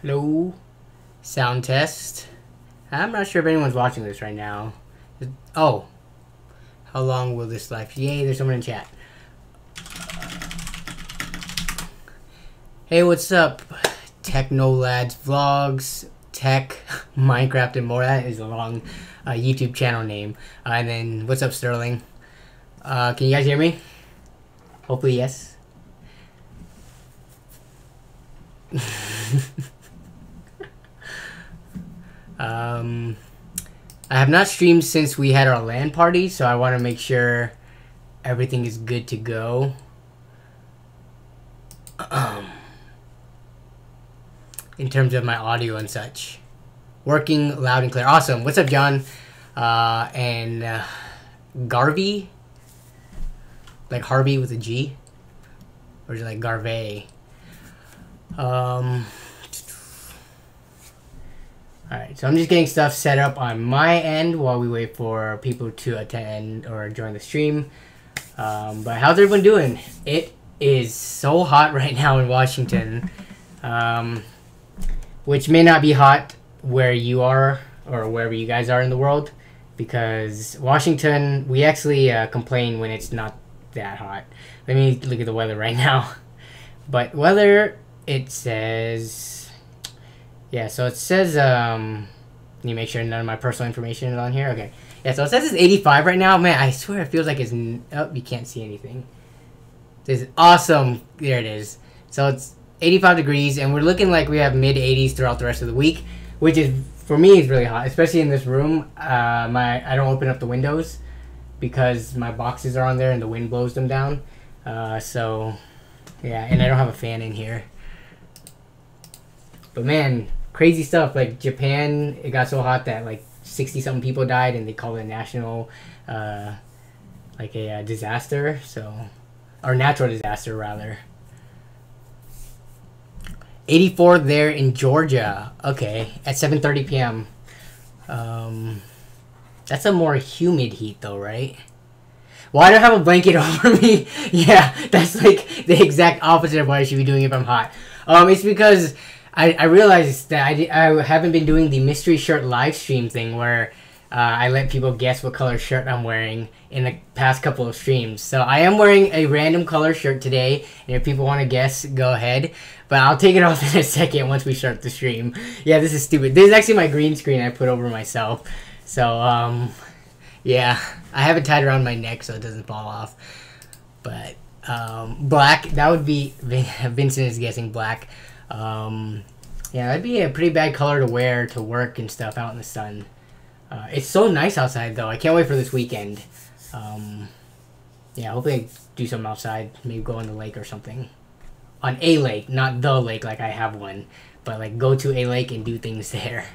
Hello, sound test. I'm not sure if anyone's watching this right now. Oh, how long will this live? Yay, there's someone in chat. Hey, what's up? NOAB vlogs, tech, Minecraft, and more. That is a long YouTube channel name. And then, what's up, Sterling? Can you guys hear me? Hopefully, yes. I have not streamed since we had our LAN party, so I want to make sure everything is good to go. In terms of my audio and such. Working loud and clear. Awesome. What's up, John? And Garvey? Like Harvey with a G? Or is it like Garvey? Alright, so I'm just getting stuff set up on my end while we wait for people to attend or join the stream. But how's everyone doing? It is so hot right now in Washington. Which may not be hot where you are or wherever you guys are in the world. Because Washington, we actually complain when it's not that hot. Let me look at the weather right now. But weather, it says... Yeah, so it says, let me make sure none of my personal information is on here. Okay. Yeah, so it says it's 85 right now. Man, I swear it feels like it's... Oh, you can't see anything. This is awesome. There it is. So it's 85 degrees, and we're looking like we have mid-80s throughout the rest of the week, which is, for me, is really hot, especially in this room. I don't open up the windows because my boxes are on there and the wind blows them down. So, yeah, and I don't have a fan in here. But man... Crazy stuff, like Japan, it got so hot that like 60-something people died and they called it a national, like a disaster, so, or natural disaster rather. 84 there in Georgia, okay, at 7:30 p.m. That's a more humid heat though, right? Well, I don't have a blanket over me. Yeah, that's like the exact opposite of what I should be doing if I'm hot. It's because... I realized that I haven't been doing the mystery shirt live stream thing where I let people guess what color shirt I'm wearing in the past couple of streams. So I am wearing a random color shirt today, and if people want to guess, go ahead. But I'll take it off in a second once we start the stream. Yeah, this is stupid. This is actually my green screen I put over myself. So, yeah, I have it tied around my neck so it doesn't fall off. But, black, that would be, Vincent is guessing black. Yeah, that'd be a pretty bad color to wear to work and stuff out in the sun. It's so nice outside though. I can't wait for this weekend. Yeah, hopefully I do something outside. Maybe go on the lake or something. On a lake, not the lake like I have one. But like go to a lake and do things there.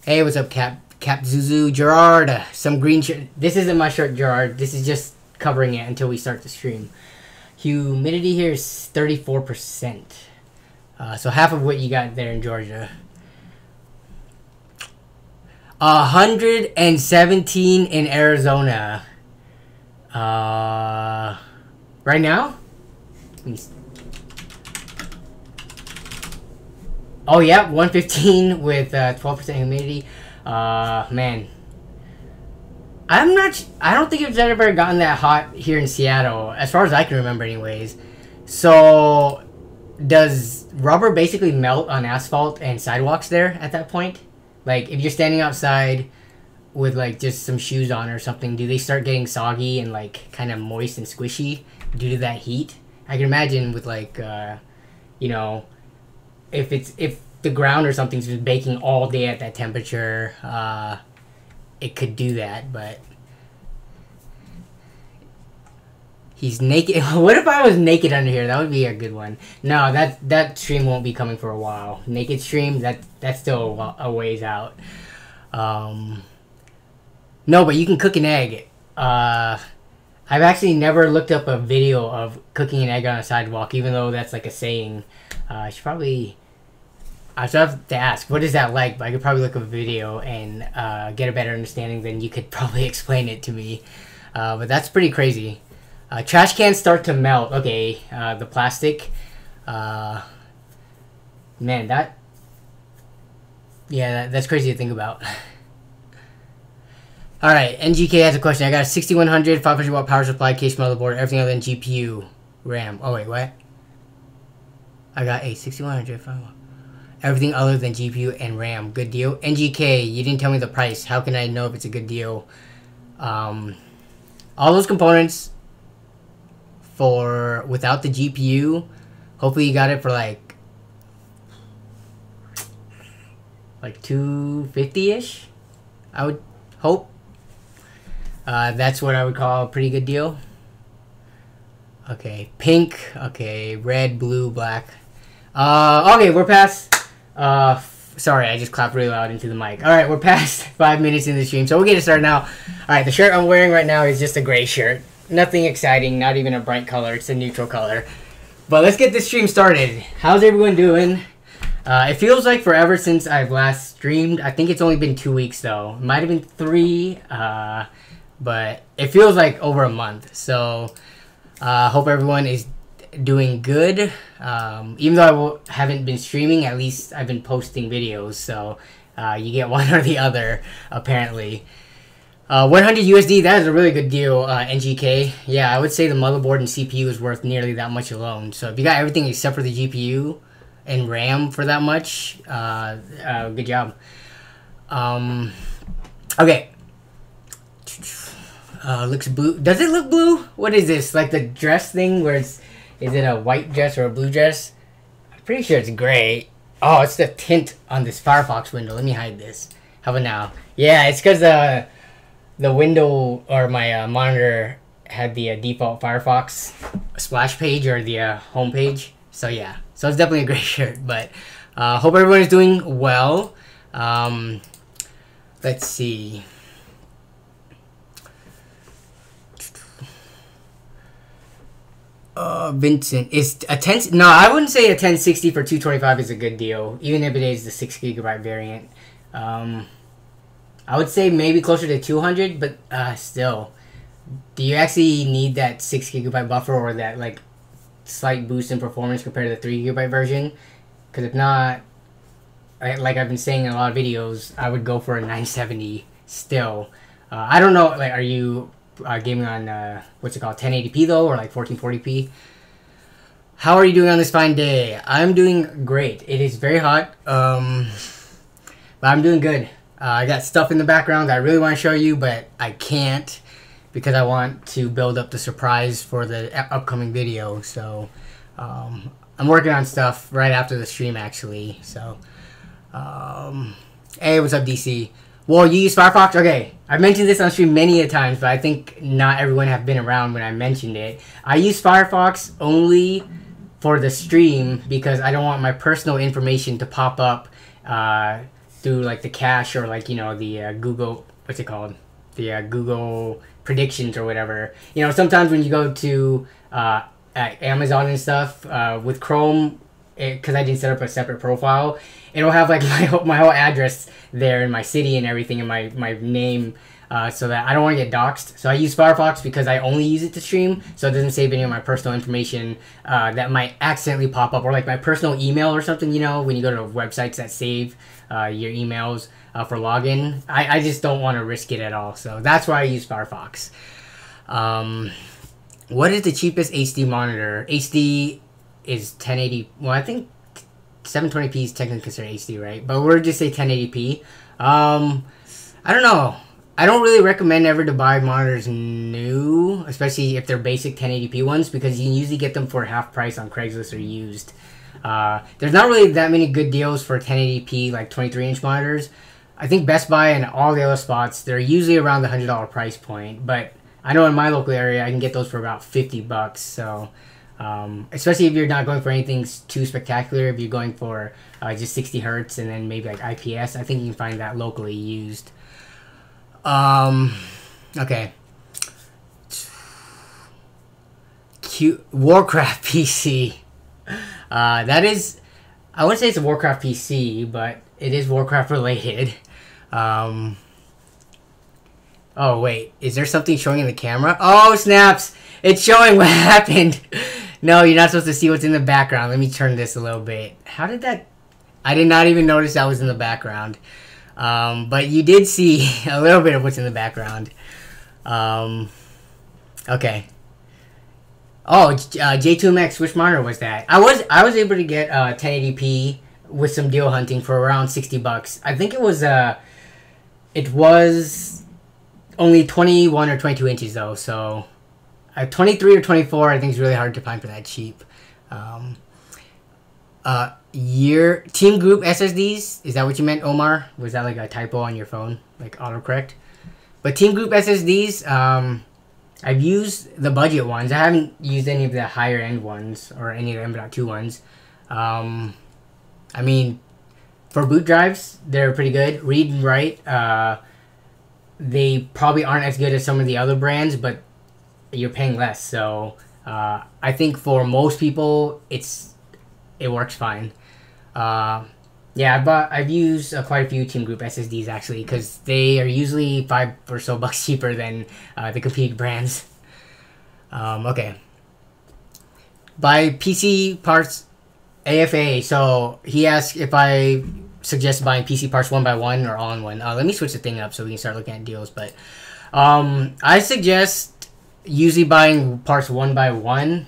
Hey, what's up, Cap Zuzu? Gerard, some green shirt. This isn't my shirt, Gerard. This is just covering it until we start the stream. Humidity here is 34%. So half of what you got there in Georgia. 117 in Arizona. Right now? Oh yeah, 115 with 12% humidity. Man. I don't think it's ever gotten that hot here in Seattle, as far as I can remember anyways. So, does rubber basically melt on asphalt and sidewalks there at that point? Like, if you're standing outside with, like, just some shoes on or something, do they start getting soggy and, like, kind of moist and squishy due to that heat? I can imagine with, like, you know, if the ground or something's just baking all day at that temperature, it could do that, but he's naked. What if I was naked under here? That would be a good one. No, that stream won't be coming for a while. Naked stream, that's still a ways out. No, but you can cook an egg. I've actually never looked up a video of cooking an egg on a sidewalk, even though that's like a saying. I should have to ask, what is that like? But I could probably look up a video and get a better understanding than you could probably explain it to me. But that's pretty crazy. Trash cans start to melt. Okay, the plastic. Man, that's crazy to think about. Alright, NGK has a question. I got a 6100, 500 watt power supply, case motherboard, everything other than GPU, RAM. Oh, wait, what? I got a 6100, 500 watt. Everything other than GPU and RAM. Good deal. NGK, you didn't tell me the price. How can I know if it's a good deal? All those components for without the GPU, hopefully you got it for like 250-ish, I would hope. That's what I would call a pretty good deal. Okay, pink. Okay, red, blue, black. Okay, we're past. Sorry, I just clapped really loud into the mic. All right, we're past 5 minutes in the stream, so we'll get it started now. All right, the shirt I'm wearing right now is just a gray shirt. Nothing exciting, not even a bright color. It's a neutral color. But let's get this stream started. How's everyone doing? It feels like forever since I've last streamed. I think it's only been 2 weeks though. It might have been 3, but it feels like over a month. So hope everyone is doing good. Even though I haven't been streaming, at least I've been posting videos. So you get one or the other apparently. 100 USD, that is a really good deal, NGK. Yeah, I would say the motherboard and CPU is worth nearly that much alone. So if you got everything except for the GPU and RAM for that much, good job. Okay. Looks blue. Does it look blue? What is this? Like the dress thing where is it a white dress or a blue dress? I'm pretty sure it's gray. Oh, it's the tint on this Firefox window. Let me hide this. How about now? Yeah, it's because the window or my monitor had the default Firefox splash page or the home page. So yeah, so it's definitely a great shirt. But hope everyone is doing well. Let's see. Vincent, is a 10? No, I wouldn't say a 1060 for 225 is a good deal, even if it is the 6GB variant. I would say maybe closer to 200, but still, do you actually need that 6GB buffer or that like slight boost in performance compared to the 3GB version? Because if not, like I've been saying in a lot of videos, I would go for a 970 still. I don't know, like, are you gaming on what's it called, 1080p though, or like 1440p? How are you doing on this fine day? I'm doing great. It is very hot, but I'm doing good. I got stuff in the background that I really want to show you, but I can't because I want to build up the surprise for the upcoming video. So I'm working on stuff right after the stream actually. So hey, what's up, DC? Well, you use Firefox? Okay, I've mentioned this on stream many a times, but I think not everyone have been around when I mentioned it. I use Firefox only for the stream because I don't want my personal information to pop up through like the cache or like, you know, the Google, what's it called? The Google predictions or whatever. You know, sometimes when you go to Amazon and stuff with Chrome, because I didn't set up a separate profile, it'll have like my whole address there and my city and everything and my name, so that I don't want to get doxxed. So I use Firefox because I only use it to stream, so it doesn't save any of my personal information that might accidentally pop up, or like my personal email or something, you know, when you go to websites that save your emails for login. I just don't want to risk it at all, so that's why I use Firefox. What is the cheapest HD monitor? HD is 1080. Well, I think 720p is technically considered HD, right? But we'll just say 1080p. I don't know. I don't really recommend ever to buy monitors new, especially if they're basic 1080p ones, because you can usually get them for half price on Craigslist or used. There's not really that many good deals for 1080p, like 23-inch monitors. I think Best Buy and all the other spots, they're usually around the $100 price point. But I know in my local area, I can get those for about $50. So, especially if you're not going for anything too spectacular, if you're going for just 60 hertz and then maybe like IPS, I think you can find that locally used. Okay. Cute Warcraft PC. That is, I wouldn't say it's a Warcraft PC, but it is Warcraft related. Oh, wait. Is there something showing in the camera? Oh, snaps! It's showing what happened! No, you're not supposed to see what's in the background. Let me turn this a little bit. How did that... I did not even notice that was in the background. But you did see a little bit of what's in the background. Okay. Oh, J2MX, which monitor was that? I was able to get 1080p with some deal hunting for around $60. I think it was only 21 or 22 inches though, so 23 or 24 I think is really hard to find for that cheap. Team Group SSDs, is that what you meant, Omar? Was that like a typo on your phone, like autocorrect? But Team Group SSDs, I've used the budget ones. I haven't used any of the higher end ones or any of the M.2 ones. I mean, for boot drives, they're pretty good. Read and write, they probably aren't as good as some of the other brands, but you're paying less. So I think for most people, it works fine. Yeah, I've used quite a few Team Group SSDs actually, because they are usually $5 or so cheaper than the competing brands. Okay. By PC parts, AFA. So he asked if I suggest buying PC parts one by one or all in one. Let me switch the thing up so we can start looking at deals. But I suggest usually buying parts one by one,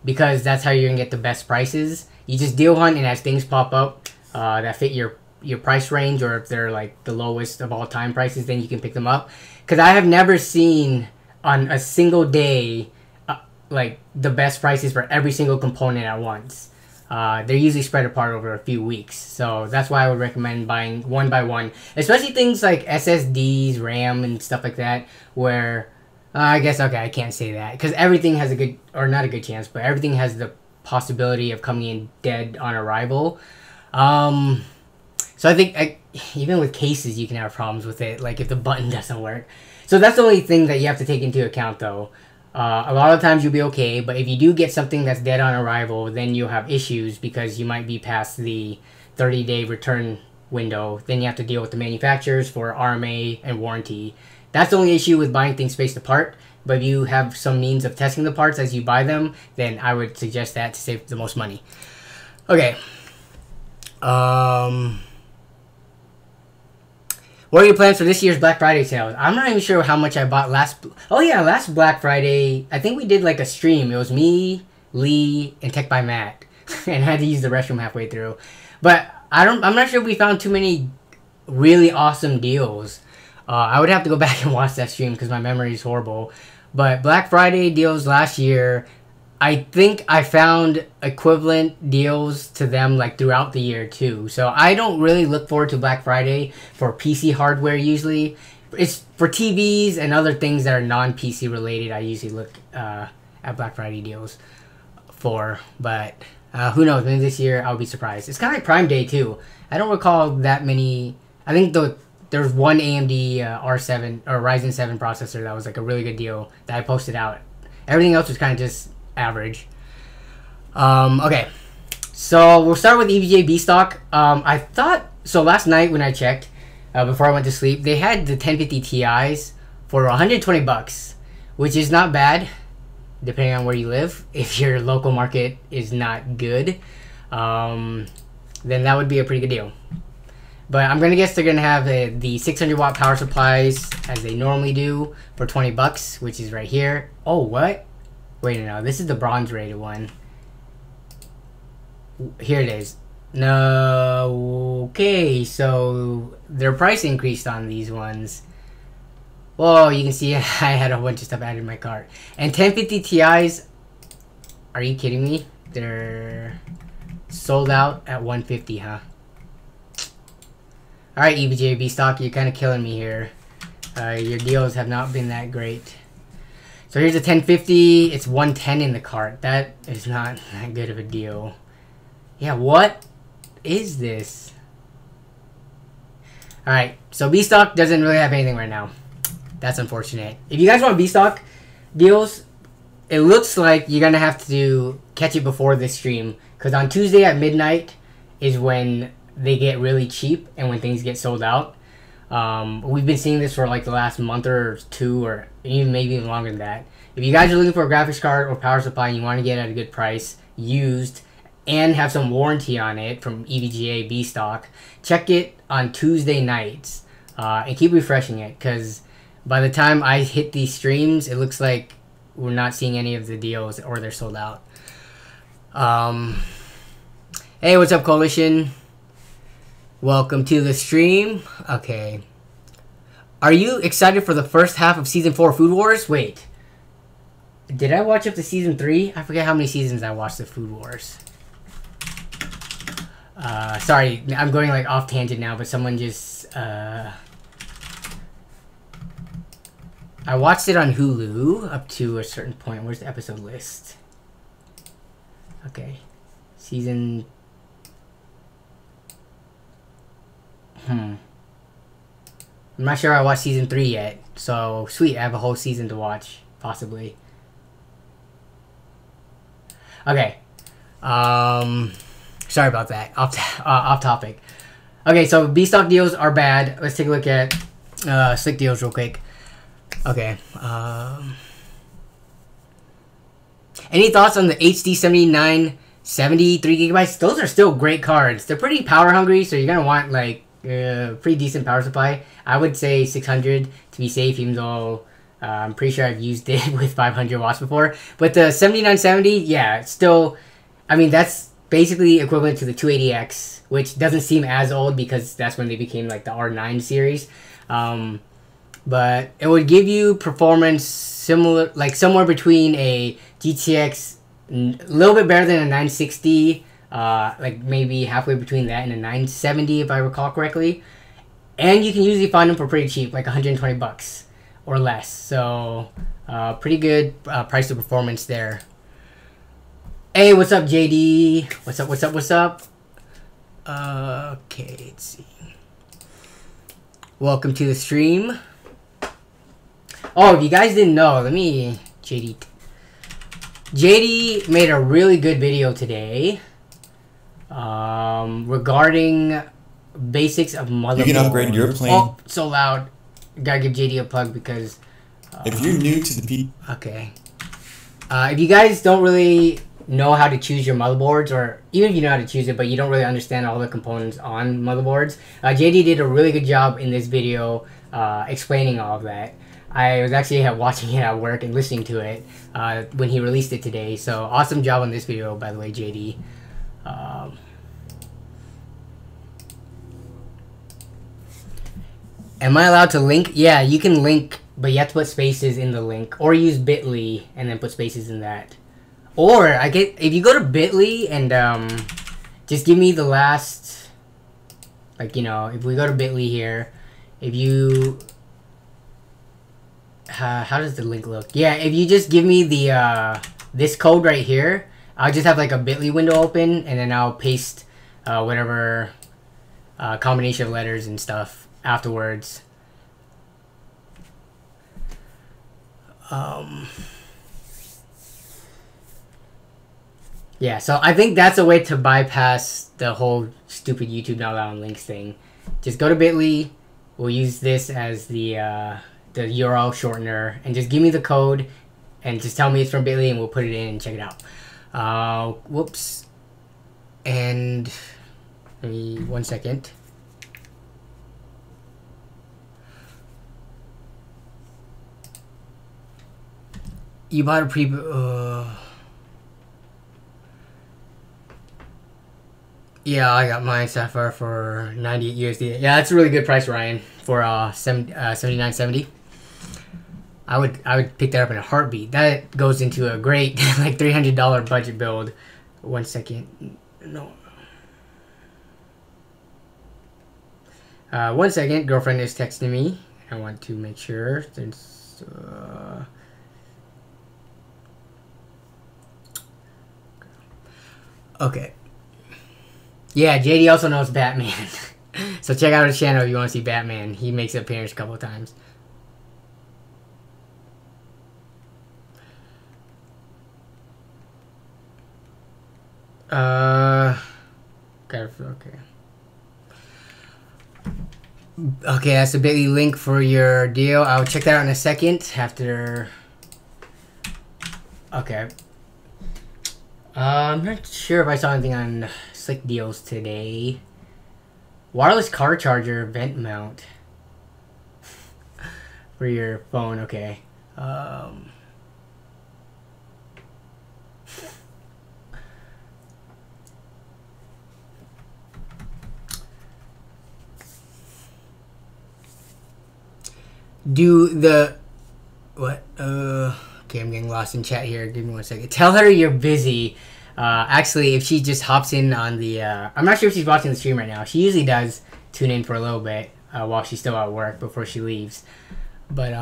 because that's how you're gonna get the best prices. You just deal hunt, and as things pop up that fit your price range, or if they're like the lowest of all time prices, then you can pick them up. Because I have never seen on a single day like the best prices for every single component at once. They're usually spread apart over a few weeks, so that's why I would recommend buying one by one, especially things like SSDs, RAM, and stuff like that, where I guess, okay, I can't say that because everything has a good, or not a good chance, but everything has the possibility of coming in dead on arrival. So I think even with cases, you can have problems with it, like if the button doesn't work. So that's the only thing that you have to take into account, though. A lot of times you'll be okay, but if you do get something that's dead on arrival, then you'll have issues because you might be past the 30-day return window. Then you have to deal with the manufacturers for RMA and warranty. That's the only issue with buying things spaced apart. But if you have some means of testing the parts as you buy them, then I would suggest that to save the most money. Okay. What are your plans for this year's Black Friday sales? I'm not even sure how much I bought last... Oh yeah, last Black Friday, I think we did like a stream. It was me, Lee, and Tech by Matt. And I had to use the restroom halfway through. But I'm not sure if we found too many really awesome deals. I would have to go back and watch that stream because my memory is horrible. But Black Friday deals last year, I think I found equivalent deals to them like throughout the year too. So I don't really look forward to Black Friday for PC hardware usually. It's for TVs and other things that are non-PC related. I usually look at Black Friday deals for. But who knows, maybe this year I'll be surprised. It's kind of like Prime Day too. I don't recall that many. I think there's one AMD R7 or Ryzen 7 processor that was like a really good deal that I posted out. Everything else was kind of just average. Okay, so we'll start with EVGA B stock. I thought so last night when I checked before I went to sleep, they had the 1050 Ti's for $120, which is not bad depending on where you live. If your local market is not good, then that would be a pretty good deal. But I'm gonna guess they're gonna have the 600 watt power supplies as they normally do for $20, which is right here. Oh, what? Wait, no, this is the bronze rated one. Here it is. No, okay, so their price increased on these ones. Well, you can see I had a bunch of stuff added in my cart. And 1050 Ti's, are you kidding me? They're sold out at $150, huh? Alright, EVGA B stock, you're kind of killing me here. Your deals have not been that great. So here's a 1050. It's 110 in the cart. That is not that good of a deal. Yeah, what is this? Alright, so B stock doesn't really have anything right now. That's unfortunate. If you guys want B stock deals, it looks like you're gonna have to catch it before this stream, because on Tuesday at midnight is when they get really cheap and when things get sold out. We've been seeing this for like the last month or two, or even maybe even longer than that. If you guys are looking for a graphics card or power supply and you want to get it at a good price, used, and have some warranty on it from EVGA B stock, check it on Tuesday nights, and keep refreshing it, because by the time I hit these streams, it looks like we're not seeing any of the deals or they're sold out. Hey, what's up, Coalition? Welcome to the stream. Okay. Are you excited for the first half of Season 4 Food Wars? Wait. Did I watch up to Season 3? I forget how many seasons I watched of Food Wars. Sorry, I'm going like off tangent now, but someone just... I watched it on Hulu up to a certain point. Where's the episode list? Okay. Season... I'm not sure I watched Season 3 yet. So, sweet, I have a whole season to watch. Possibly. Okay. Sorry about that. Off topic. Okay, so B-stock deals are bad. Let's take a look at slick deals real quick. Okay. Any thoughts on the HD 7970 3GB? Those are still great cards. They're pretty power hungry, so you're gonna want like pretty decent power supply. I would say 600 to be safe, even though I'm pretty sure I've used it with 500 watts before. But the 7970, yeah, it's still, I mean, that's basically equivalent to the 280X, which doesn't seem as old because that's when they became like the R9 series. But it would give you performance similar, like somewhere between a GTX, a little bit better than a 960, like maybe halfway between that and a 970 if I recall correctly. And you can usually find them for pretty cheap, like 120 bucks or less. So pretty good price to performance there. Hey, what's up, JD? What's up, what's up, what's up? Okay, let's see. Welcome to the stream. Oh, if you guys didn't know, let me... JD made a really good video today regarding basics of motherboard. You can upgrade your plane. Oh, so loud. Gotta give JD a plug because... if you're new to the P... Okay. If you guys don't really know how to choose your motherboards, or even if you know how to choose it, but you don't really understand all the components on motherboards, JD did a really good job in this video explaining all of that. I was actually watching it at work and listening to it when he released it today. So awesome job on this video, by the way, JD. Am I allowed to link? Yeah, you can link, but you have to put spaces in the link, or use bit.ly and then put spaces in that. Or if you go to bit.ly and just give me the last, like, you know, if we go to bit.ly here, if you... how does the link look? Yeah, if you just give me the this code right here, I'll just have like a bit.ly window open, and then I'll paste whatever combination of letters and stuff afterwards. Yeah, so I think that's a way to bypass the whole stupid YouTube not allowing links thing. Just go to bit.ly. We'll use this as the URL shortener, and just give me the code and just tell me it's from bit.ly, and we'll put it in and check it out. Whoops. And give me 1 second. You bought a pre... yeah, I got mine Sapphire for 98 USD. Yeah, that's a really good price, Ryan, for 7970. I would pick that up in a heartbeat. That goes into a great like $300 budget build. 1 second. No. 1 second. Girlfriend is texting me. I want to make sure since okay. Yeah, JD also knows Batman. So check out his channel if you want to see Batman. He makes an appearance a couple of times. Okay. Okay, that's the bit.ly link for your deal. I'll check that out in a second after. Okay. I'm not sure if I saw anything on Slick Deals today. Wireless car charger vent mount for your phone. Okay. Do the what? Okay, I'm getting lost in chat here. Give me 1 second. Tell her you're busy. Actually, if she just hops in on the, I'm not sure if she's watching the stream right now. She usually does tune in for a little bit while she's still at work before she leaves. But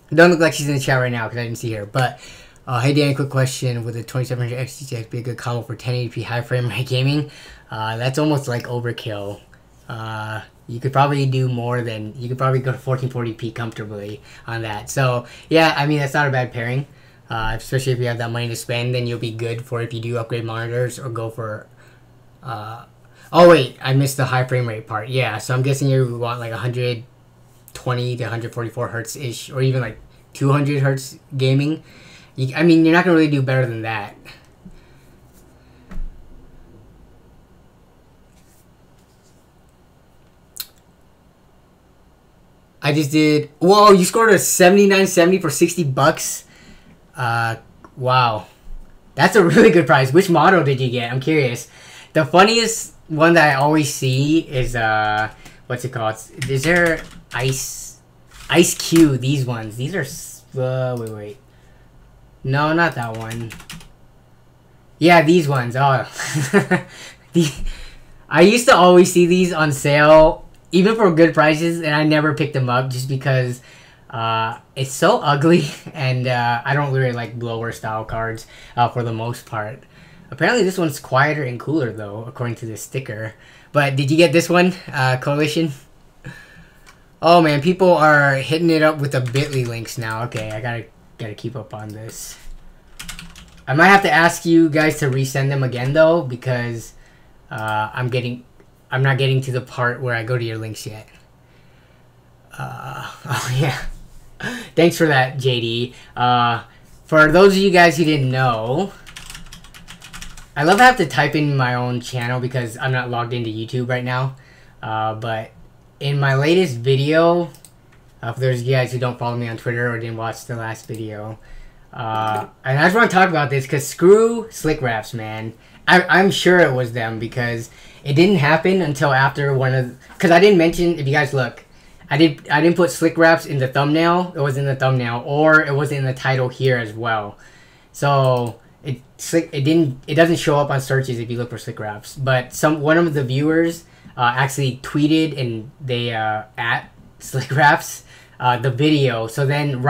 don't look like she's in the chat right now because I didn't see her. But hey, Danny, quick question: would the 2700 XTX be a good combo for 1080p high frame rate gaming? That's almost like overkill. You could probably do more than, you could probably go to 1440p comfortably on that. So yeah, I mean, that's not a bad pairing, especially if you have that money to spend. Then you'll be good for if you do upgrade monitors or go for oh wait, I missed the high frame rate part. Yeah, so I'm guessing you want like 120 to 144 hertz ish, or even like 200 hertz gaming. I mean, you're not gonna really do better than that. I just did. Whoa! You scored a 79.70 for $60. Wow, that's a really good price. Which model did you get? I'm curious. The funniest one that I always see is what's it called? Is there Ice Cube? These ones. These are wait. No, not that one. Yeah, these ones. Oh, I used to always see these on sale, even for good prices, and I never picked them up just because it's so ugly, and I don't really like blower style cards for the most part. Apparently this one's quieter and cooler though, according to this sticker. But did you get this one, Coalition? Oh man, people are hitting it up with the bit.ly links now. Okay, I gotta keep up on this. I might have to ask you guys to resend them again though, because I'm not getting to the part where I go to your links yet. Oh yeah. Thanks for that, JD. For those of you guys who didn't know, I love to have to type in my own channel because I'm not logged into YouTube right now. But in my latest video, for those of you guys who don't follow me on Twitter or didn't watch the last video, and I just want to talk about this because screw Slick Wraps, man. I'm sure it was them because it didn't happen until after one of, because I didn't mention, if you guys look, I didn't put Slick Wraps in the thumbnail. It was in the thumbnail, or it was in the title here as well. So it doesn't show up on searches if you look for Slick Wraps. But one of the viewers actually tweeted, and they at Slick Wraps the video. So then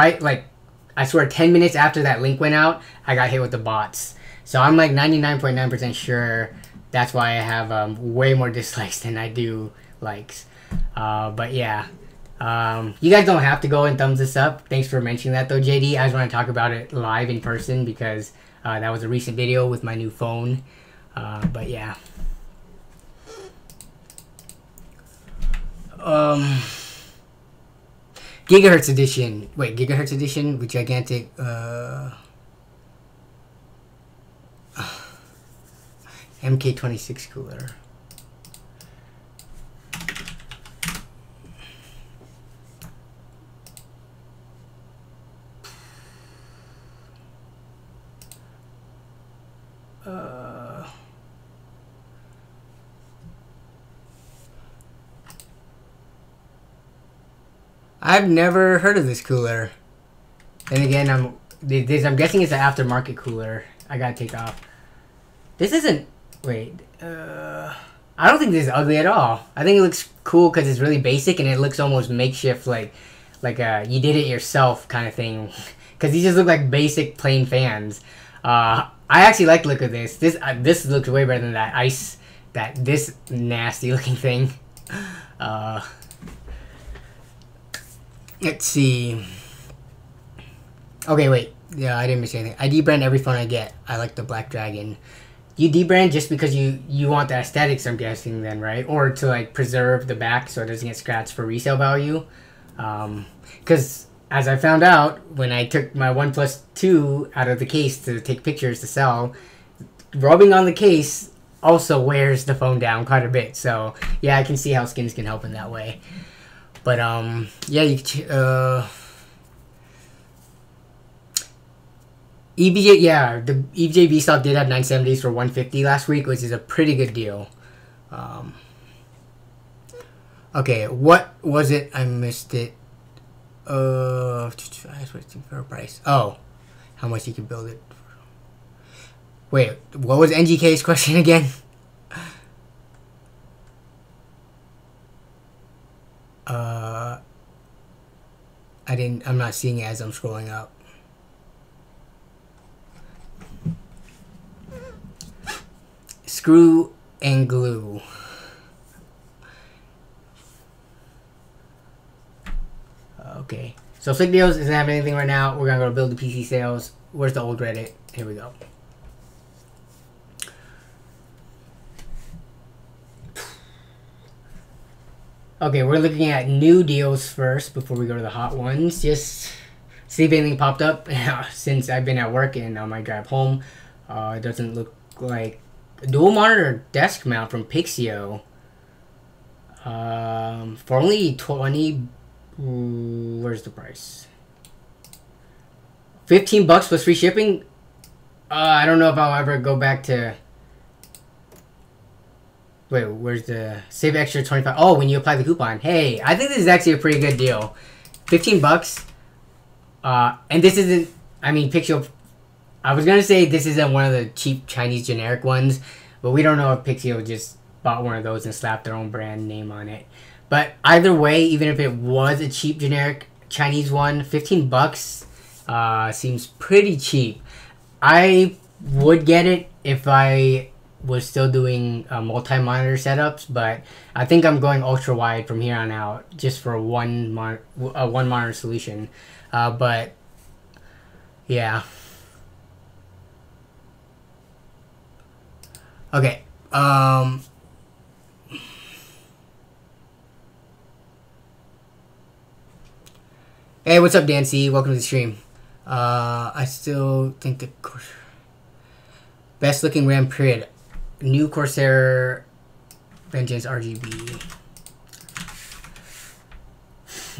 I swear 10 minutes after that link went out, I got hit with the bots. So I'm like 99.9% sure that's why I have way more dislikes than I do likes. But yeah, you guys don't have to go and thumbs this up. Thanks for mentioning that though, JD. I just want to talk about it live in person because that was a recent video with my new phone. But yeah. Gigahertz edition. Wait, Gigahertz edition with gigantic MK26 cooler. I've never heard of this cooler. Then again, I'm guessing it's an aftermarket cooler. I gotta take off. This isn't. Wait. I don't think this is ugly at all. I think it looks cool because it's really basic and it looks almost makeshift, like you did it yourself kind of thing. Because these just look like basic plain fans. I actually like the look of this. This looks way better than this nasty looking thing. Let's see. Okay, wait. Yeah, I didn't miss anything. ID brand every phone I get. I like the Black Dragon. You debrand just because you want the aesthetics, I'm guessing, then, right? Or to like preserve the back so it doesn't get scratched for resale value. Because as I found out when I took my OnePlus 2 out of the case to take pictures to sell, rubbing on the case also wears the phone down quite a bit. So yeah, I can see how skins can help in that way. But yeah, you EVJ, yeah, the EVJ V stock did have 970s for 150 last week, which is a pretty good deal. Okay, what was it? I missed it. Fair price. Oh, how much you can build it? Wait, what was NGK's question again? I'm not seeing it as I'm scrolling up. Screw and glue. Okay. So Flick Deals doesn't have anything right now. We're gonna go to build the PC sales. Where's the old Reddit? Here we go. Okay, we're looking at new deals first before we go to the hot ones. Just see if anything popped up since I've been at work and on my drive home. It doesn't look like a dual monitor desk mount from Pixio. For only 20. Where's the price? $15 plus free shipping. I don't know if I'll ever go back to. Wait, where's the save extra 25? Oh, when you apply the coupon. Hey, I think this is actually a pretty good deal. $15. And this isn't. I mean, Pixio. I was gonna say this isn't one of the cheap Chinese generic ones, but we don't know if Pixio just bought one of those and slapped their own brand name on it. But either way, even if it was a cheap generic Chinese one, $15 seems pretty cheap. I would get it if I was still doing multi-monitor setups, but I think I'm going ultra wide from here on out just for one monitor solution. But yeah. Okay. Hey, what's up, Dan C? Welcome to the stream. I still think the best looking RAM period. New Corsair Vengeance RGB.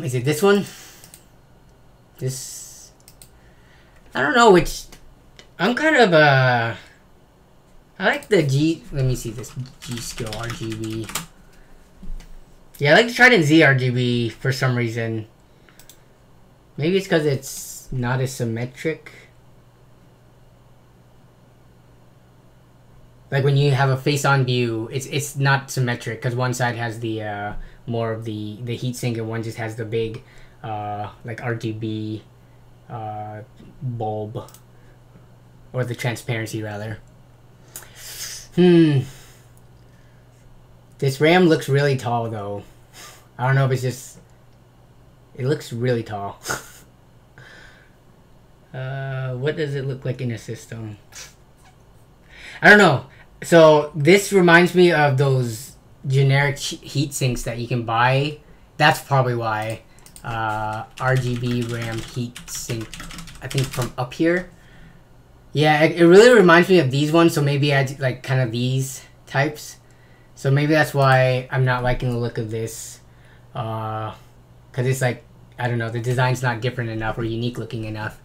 Is it this one? This. I don't know which. I'm kind of I like the G. Let me see this G-Skill RGB. Yeah, I like the Trident Z RGB for some reason. Maybe it's because it's not as symmetric. Like when you have a face-on view, it's not symmetric because one side has the more of the heatsink and one just has the big like RGB bulb, or the transparency rather. This RAM looks really tall though. I don't know if it's just. It looks really tall. What does it look like in a system? I don't know. So this reminds me of those generic heat sinks that you can buy. That's probably why. RGB RAM heat sink. I think from up here. Yeah, it really reminds me of these ones. So maybe I like kind of these types. So maybe that's why I'm not liking the look of this. Because it's like, I don't know, the design's not different enough or unique looking enough.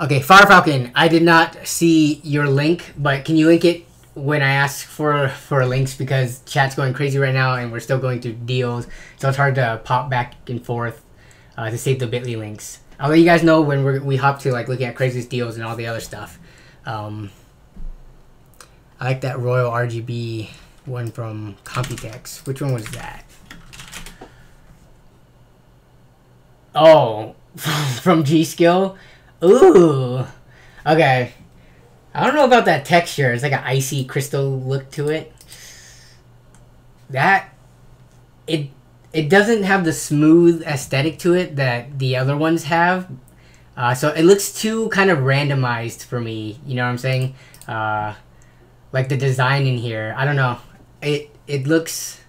Okay, Fire Falcon, I did not see your link, but can you link it when I ask for links, because chat's going crazy right now and we're still going through deals, so it's hard to pop back and forth to save the bit.ly links. I'll let you guys know when we hop to like looking at craziest deals and all the other stuff. I like that Royal RGB one from Computex. Which one was that? Oh, from G-Skill? Ooh. Okay. I don't know about that texture. It's like an icy crystal look to it. It doesn't have the smooth aesthetic to it that the other ones have. So it looks too kind of randomized for me. You know what I'm saying? like the design in here. I don't know. It looks.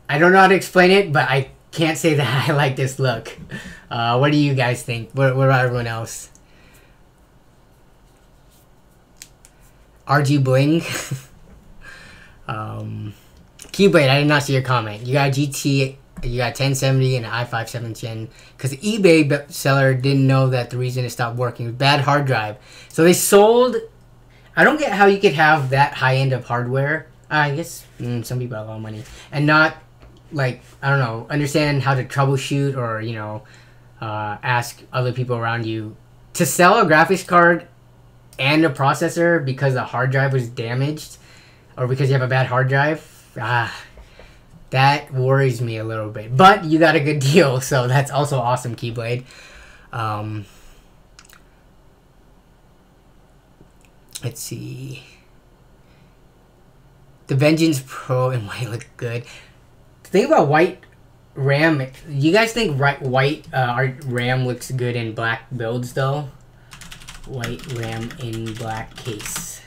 I don't know how to explain it, but I can't say that I like this look. What do you guys think? What about everyone else? RG Bling. Keyblade, I did not see your comment. You got a GT, you got 1070 and an i5 7th gen. Because the eBay seller didn't know that the reason it stopped working was bad hard drive. So they sold. I don't get how you could have that high end of hardware. I guess some people have a lot of money and not, like, I don't know, understand how to troubleshoot or, you know, ask other people around you to sell a graphics card and a processor because the hard drive was damaged or because you have a bad hard drive. That worries me a little bit. But you got a good deal, so that's also awesome, Keyblade. Let's see. The Vengeance Pro and white look good. The thing about white RAM, you guys think white RAM looks good in black builds though? White RAM in black case.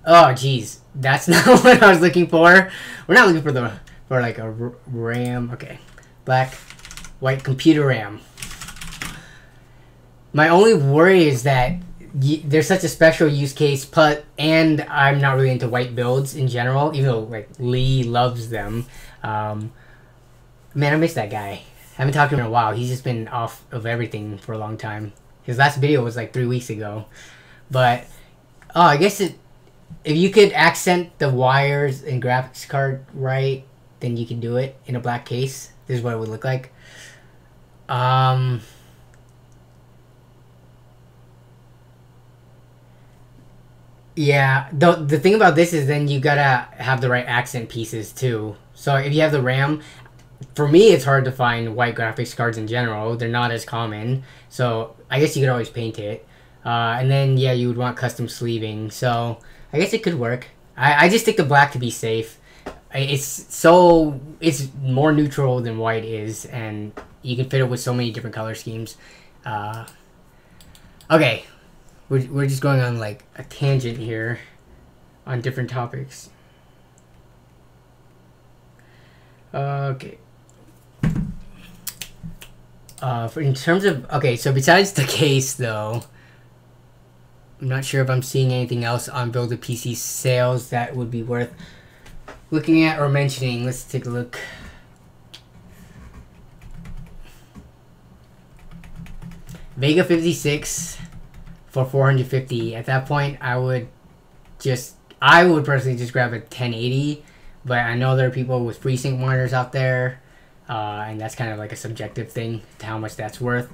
Oh geez, that's not what I was looking for. We're not looking for like a RAM. Okay, black, white computer RAM. My only worry is that there's such a special use case, and I'm not really into white builds in general, even though like Lee loves them. Man, I miss that guy. I haven't talked to him in a while. He's just been off of everything for a long time. His last video was like 3 weeks ago. But I guess if you could accent the wires and graphics card right, then you can do it in a black case. This is what it would look like. Yeah, the thing about this is then you gotta have the right accent pieces too. So if you have the RAM, for me it's hard to find white graphics cards in general. They're not as common. So I guess you could always paint it. And then yeah, you would want custom sleeving. So I guess it could work. I just stick to black to be safe. It's more neutral than white is, and you can fit it with so many different color schemes. Okay. We're just going on like a tangent here on different topics. Okay. In terms of, okay, so besides the case though, I'm not sure if I'm seeing anything else on Build a PC sales that would be worth looking at or mentioning. Let's take a look. Vega 56 for 450. At that point, I would personally just grab a 1080, but I know there are people with FreeSync monitors out there, and that's kind of like a subjective thing to how much that's worth.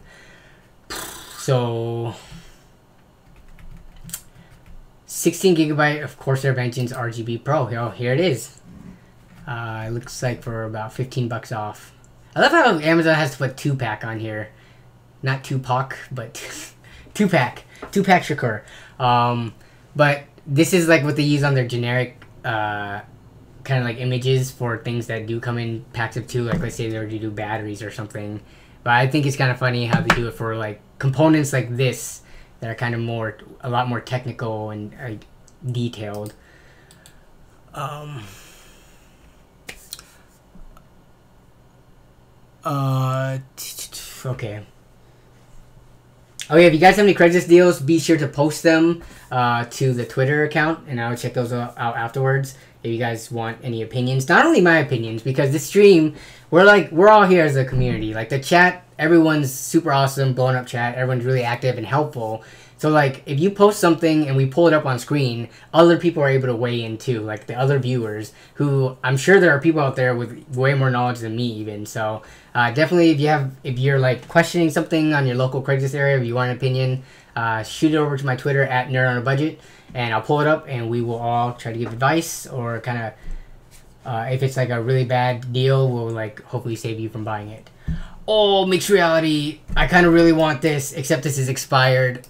So 16 gigabyte of Corsair Vengeance RGB Pro. Oh, here it is. It looks like for about 15 bucks off. I love how Amazon has to put 2-pack on here. Not Tupac, but 2-pack. 2-pack Shakur. But this is like what they use on their generic kind of like images for things that do come in packs of 2. Like let's say they were to do batteries or something. But I think it's kind of funny how they do it for like components like this that are kind of a lot more technical and detailed. Okay. Okay, if you guys have any Craigslist deals, be sure to post them to the Twitter account, and I'll check those out afterwards. If you guys want any opinions, not only my opinions, because this stream, we're all here as a community. Like the chat, everyone's super awesome, blowing up chat. Everyone's really active and helpful. So like, if you post something and we pull it up on screen, other people are able to weigh in too. Like the other viewers, who I'm sure there are people out there with way more knowledge than me even. So definitely, if you're like questioning something on your local Craigslist area, if you want an opinion, shoot it over to my Twitter at NerdOnABudget, and I'll pull it up and we will all try to give advice, or kind of if it's like a really bad deal, we'll like hopefully save you from buying it. Oh, mixed reality. I kind of really want this, except this is expired.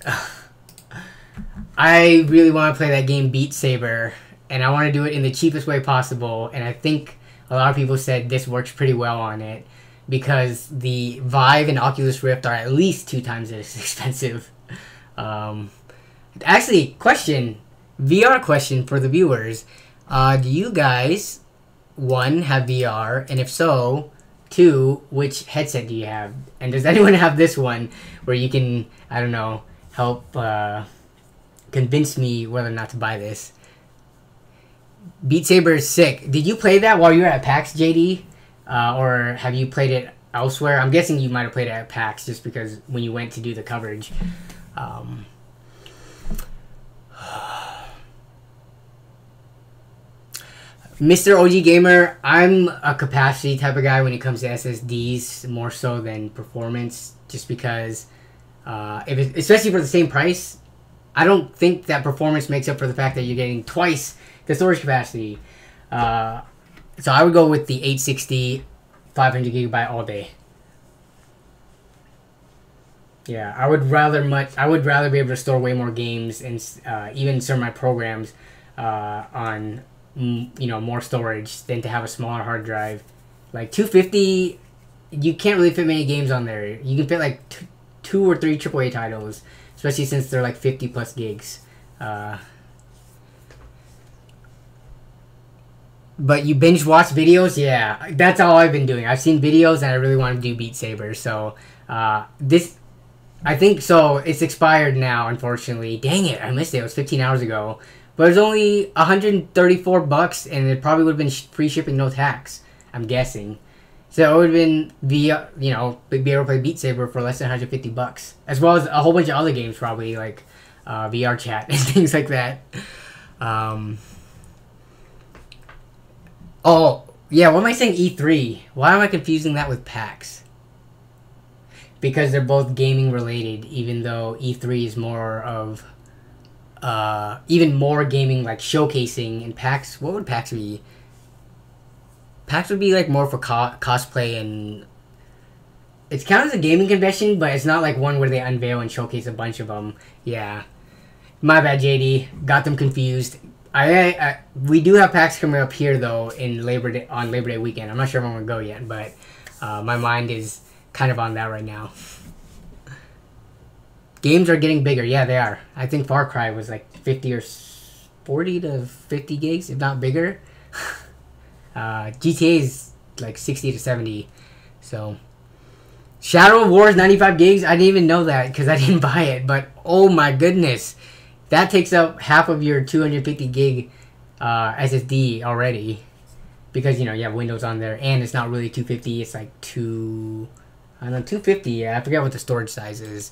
I really want to play that game Beat Saber, and I want to do it in the cheapest way possible, and I think a lot of people said this works pretty well on it, because the Vive and Oculus Rift are at least 2 times as expensive. Actually, question, VR question for the viewers. Do you guys, one, have VR? And if so, two, which headset do you have? And does anyone have this one where you can, I don't know, help convince me whether or not to buy this? Beat Saber is sick. Did you play that while you were at PAX, JD? Or have you played it elsewhere? I'm guessing you might have played it at PAX just because when you went to do the coverage. Mr. OG Gamer, I'm a capacity type of guy when it comes to SSDs more so than performance, just because especially for the same price, I don't think that performance makes up for the fact that you're getting twice the storage capacity. So I would go with the 860 500 gigabyte all day. Yeah, I would rather be able to store way more games and even some of my programs on more storage than to have a smaller hard drive. Like 250, you can't really fit many games on there. You can fit like two or three AAA titles, especially since they're like 50 plus gigs. But you binge watch videos? Yeah, that's all I've been doing. I've seen videos and I really want to do Beat Saber. So I think so. It's expired now, unfortunately. Dang it, I missed it. It was 15 hours ago. But it's only $134, and it probably would have been free shipping, no tax. I'm guessing. So it would have been be able to play Beat Saber for less than $150, as well as a whole bunch of other games, probably like VR chat and things like that. Oh yeah, what am I saying? E3? Why am I confusing that with PAX? Because they're both gaming related, even though E3 is more of even more gaming, like showcasing. And PAX, what would PAX be? PAX would be like more for cosplay, and it's kind of a gaming convention, but it's not like one where they unveil and showcase a bunch of them. Yeah, my bad, JD. Got them confused. We do have PAX coming up here though on Labor Day weekend. I'm not sure if I'm gonna go yet, but my mind is kind of on that right now. Games are getting bigger. Yeah, they are. I think Far Cry was like 50 or 40 to 50 gigs, if not bigger. GTA is like 60 to 70. So Shadow of War is 95 gigs. I didn't even know that because I didn't buy it. But oh my goodness, that takes up half of your 250 gig SSD already, because you have Windows on there, and it's not really 250. It's like 250. Yeah, I forget what the storage size is.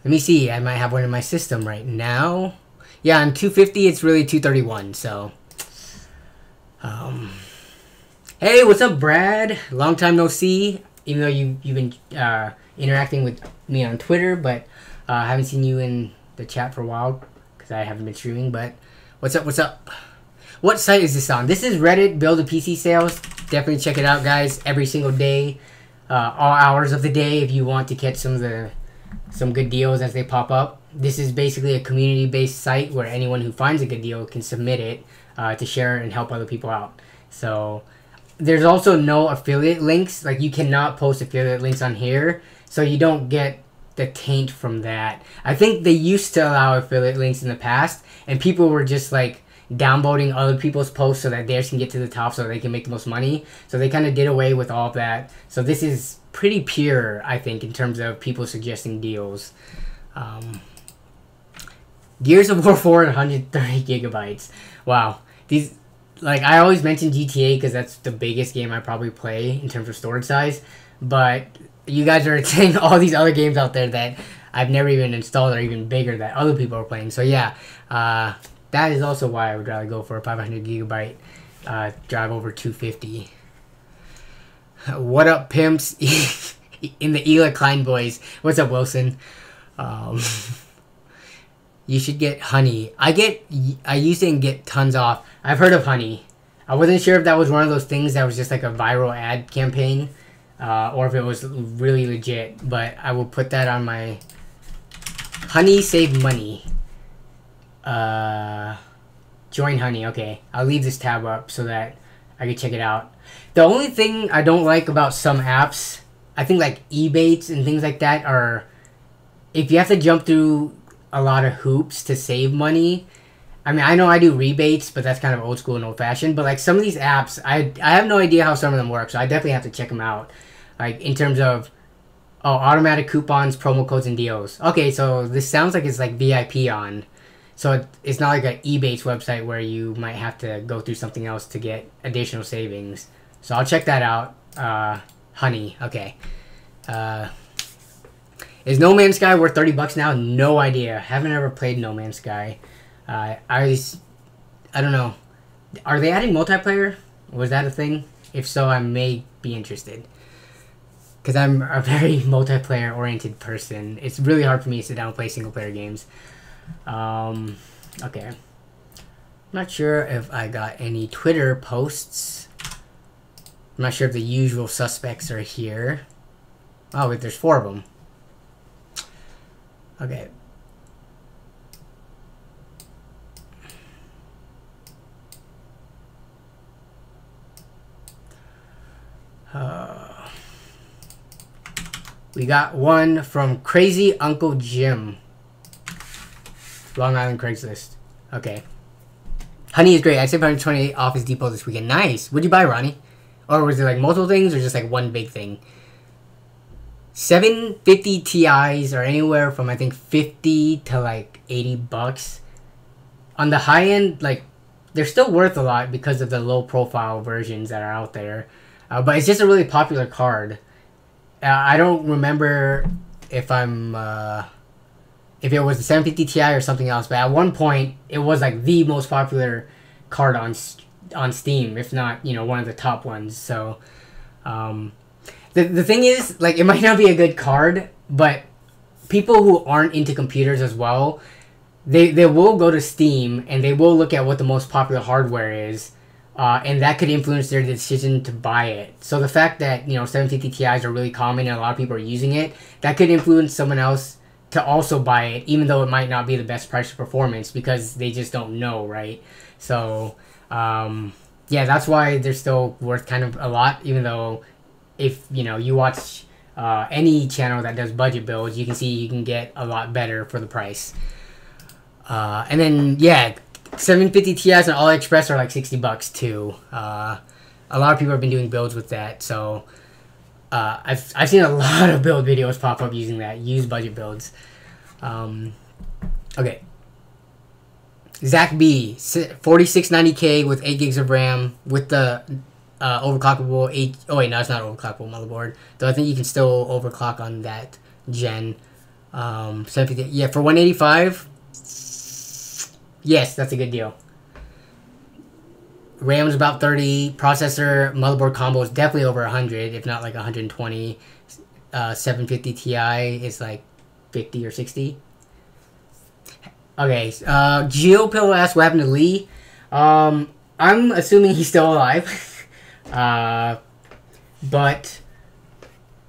Let me see. I might have one in my system right now. Yeah, on 250, it's really 231. So, hey, what's up, Brad? Long time no see. Even though you've been interacting with me on Twitter, but I haven't seen you in the chat for a while because I haven't been streaming. But what's up? What's up? What site is this on? This is Reddit Build a PC Sales. Definitely check it out, guys. Every single day, all hours of the day, if you want to catch some good deals as they pop up. This is basically a community-based site where anyone who finds a good deal can submit it to share and help other people out. So there's also no affiliate links. Like, you cannot post affiliate links on here, so you don't get the taint from that. I think they used to allow affiliate links in the past, and people were just like downvoting other people's posts so that theirs can get to the top so they can make the most money. So they kind of did away with all of that. So this is pretty pure, I think, in terms of people suggesting deals. Gears of War 4 and 130 gigabytes. Wow. These, like, I always mention GTA because that's the biggest game I probably play in terms of storage size. But you guys are saying all these other games out there that I've never even installed or even bigger that other people are playing. So yeah, that is also why I would rather go for a 500 gigabyte drive over 250. What up, pimps? In the Ela Klein boys. What's up, Wilson? You should get Honey. I used it and get tons off. I've heard of Honey. I wasn't sure if that was one of those things that was just like a viral ad campaign, or if it was really legit. But I will put that on my Honey Save Money. Join Honey. Okay, I'll leave this tab up so that I can check it out. The only thing I don't like about some apps, I think like Ebates and things like that, are if you have to jump through a lot of hoops to save money. I mean, I know I do rebates, but that's kind of old school and old fashioned. But like some of these apps, I have no idea how some of them work, so I definitely have to check them out. Like in terms of automatic coupons, promo codes, and deals. Okay, so this sounds like it's like VIP on. So it's not like an Ebates website where you might have to go through something else to get additional savings. So I'll check that out. Honey, okay. Is No Man's Sky worth $30 now? No idea. Haven't ever played No Man's Sky. I don't know. Are they adding multiplayer? Was that a thing? If so, I may be interested. Because I'm a very multiplayer-oriented person. It's really hard for me to sit down and play single-player games. Okay. I'm not sure if I got any Twitter posts. I'm not sure if the usual suspects are here. Oh, wait, there's 4 of them. Okay. We got one from Crazy Uncle Jim. Long Island Craigslist. Okay. Honey is great. I saved 128 off his depot this weekend. Nice. What'd you buy, Ronnie? Or was it like multiple things or just like one big thing? 750 Ti's are anywhere from I think 50 to like $80. On the high end, like they're still worth a lot because of the low profile versions that are out there. But it's just a really popular card. I don't remember if if it was the 750 Ti or something else, but at one point it was like the most popular card on Steam, if not, you know, one of the top ones. So the thing is, like, it might not be a good card, but people who aren't into computers as well, they will go to Steam and they will look at what the most popular hardware is. And that could influence their decision to buy it. So the fact that, you know, 750 Ti's are really common and a lot of people are using it, that could influence someone else to also buy it, even though it might not be the best price or performance because they just don't know, right? So, yeah, that's why they're still worth kind of a lot, even though if, you know, you watch any channel that does budget builds, you can see you can get a lot better for the price. And then, yeah, 750 Ti's on AliExpress are like $60 too. A lot of people have been doing builds with that, so I've seen a lot of build videos pop up using that. Use budget builds. Okay. Zach B, 4690K with 8 gigs of RAM with the overclockable 8. Oh wait, no, it's not overclockable motherboard. Though I think you can still overclock on that gen. 750. Yeah, for 185. Yes, that's a good deal. RAM is about 30. Processor, motherboard combo is definitely over 100, if not like 120. 750 Ti is like 50 or 60. Okay, GeoPillow asks what happened to Lee. I'm assuming he's still alive. But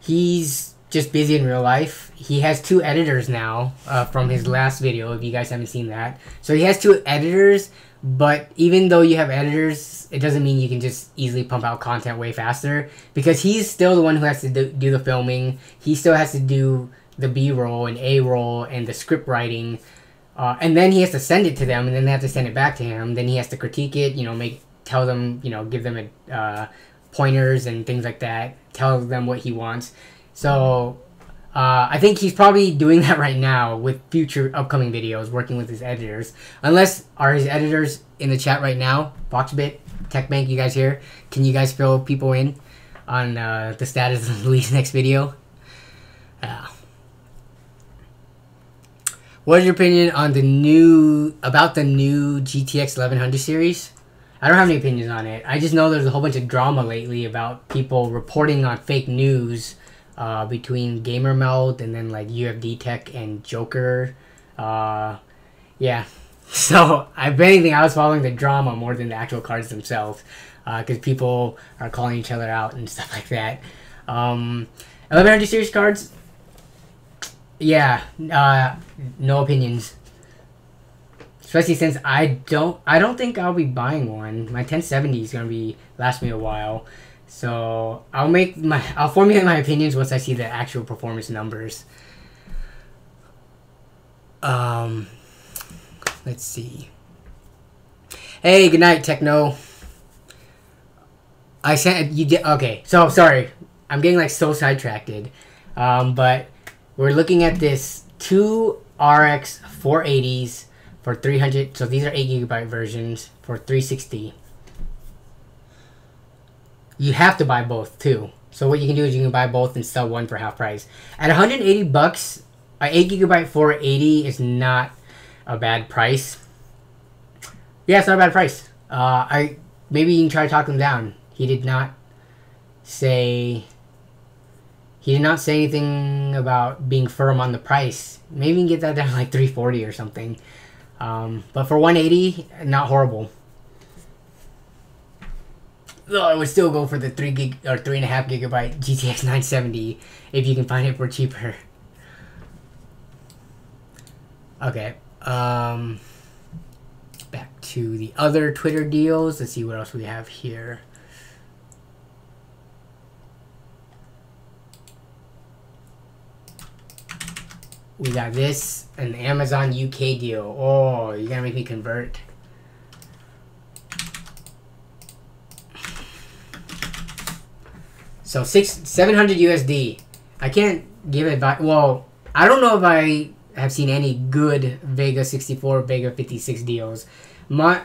he's just busy in real life. He has 2 editors now from his last video, if you guys haven't seen that. So he has 2 editors, but even though you have editors, it doesn't mean you can just easily pump out content way faster, because he's still the one who has to do the filming. He still has to do the B-roll and A-roll and the script writing. And then he has to send it to them, and then they have to send it back to him. Then he has to critique it, you know, tell them, you know, give them pointers and things like that. Tell them what he wants. So I think he's probably doing that right now with future upcoming videos, working with his editors. Unless, are his editors in the chat right now? Foxbit, TechBank, you guys here? Can you guys fill people in on the status of Lee's next video? What is your opinion on the new GTX 1100 series? I don't have any opinions on it. I just know there's a whole bunch of drama lately about people reporting on fake news between GamerMeld and then like UFD Tech and Joker. Yeah. So, if anything, I was following the drama more than the actual cards themselves, because people are calling each other out and stuff like that. 1100 series cards, yeah, no opinions. Especially since I don't think I'll be buying one. My 1070 is gonna last me a while, so I'll formulate my opinions once I see the actual performance numbers. Let's see. Hey, good night, Techno. I sent you did okay. So sorry, I'm getting like so sidetracked. But we're looking at this two RX 480s for 300. So these are 8 GB versions for 360. You have to buy both too. So what you can do is you can buy both and sell one for half price. At 180 bucks, an 8 GB 480 is not a bad price. Yeah, it's not a bad price. Maybe you can try to talk them down. He did not say anything about being firm on the price. Maybe you can get that down to like 340 or something. But for 180, not horrible. Though I would still go for the 3 or 3.5 GB GTX 970 if you can find it for cheaper. Okay. Back to the other Twitter deals. Let's see what else we have here. We got this, an Amazon UK deal. Oh, you're gonna make me convert. So 700 USD. I can't give it back. Well, I don't know if I have seen any good Vega 64, Vega 56 deals. My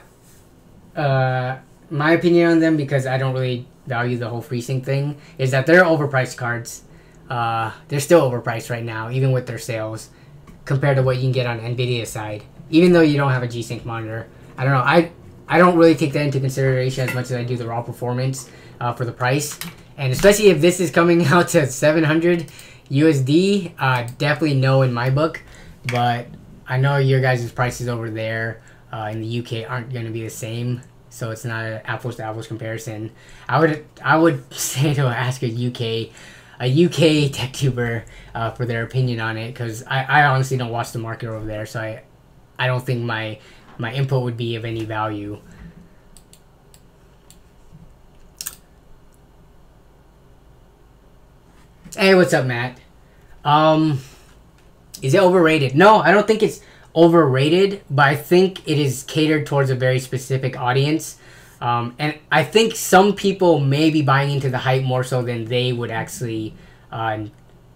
opinion on them, because I don't really value the whole FreeSync thing, is that they're overpriced cards. They're still overpriced right now, even with their sales, compared to what you can get on Nvidia side. Even though you don't have a G-Sync monitor, I don't know. I don't really take that into consideration as much as I do the raw performance for the price, and especially if this is coming out to 700 USD, definitely no in my book. But I know your guys' prices over there in the UK aren't going to be the same, so it's not an apples to apples comparison. I would say to ask a UK tech tuber for their opinion on it, because I honestly don't watch the market over there, so I don't think my input would be of any value. Hey, what's up, Matt? Is it overrated? No, I don't think it's overrated, but I think it is catered towards a very specific audience. And I think some people may be buying into the hype more so than they would actually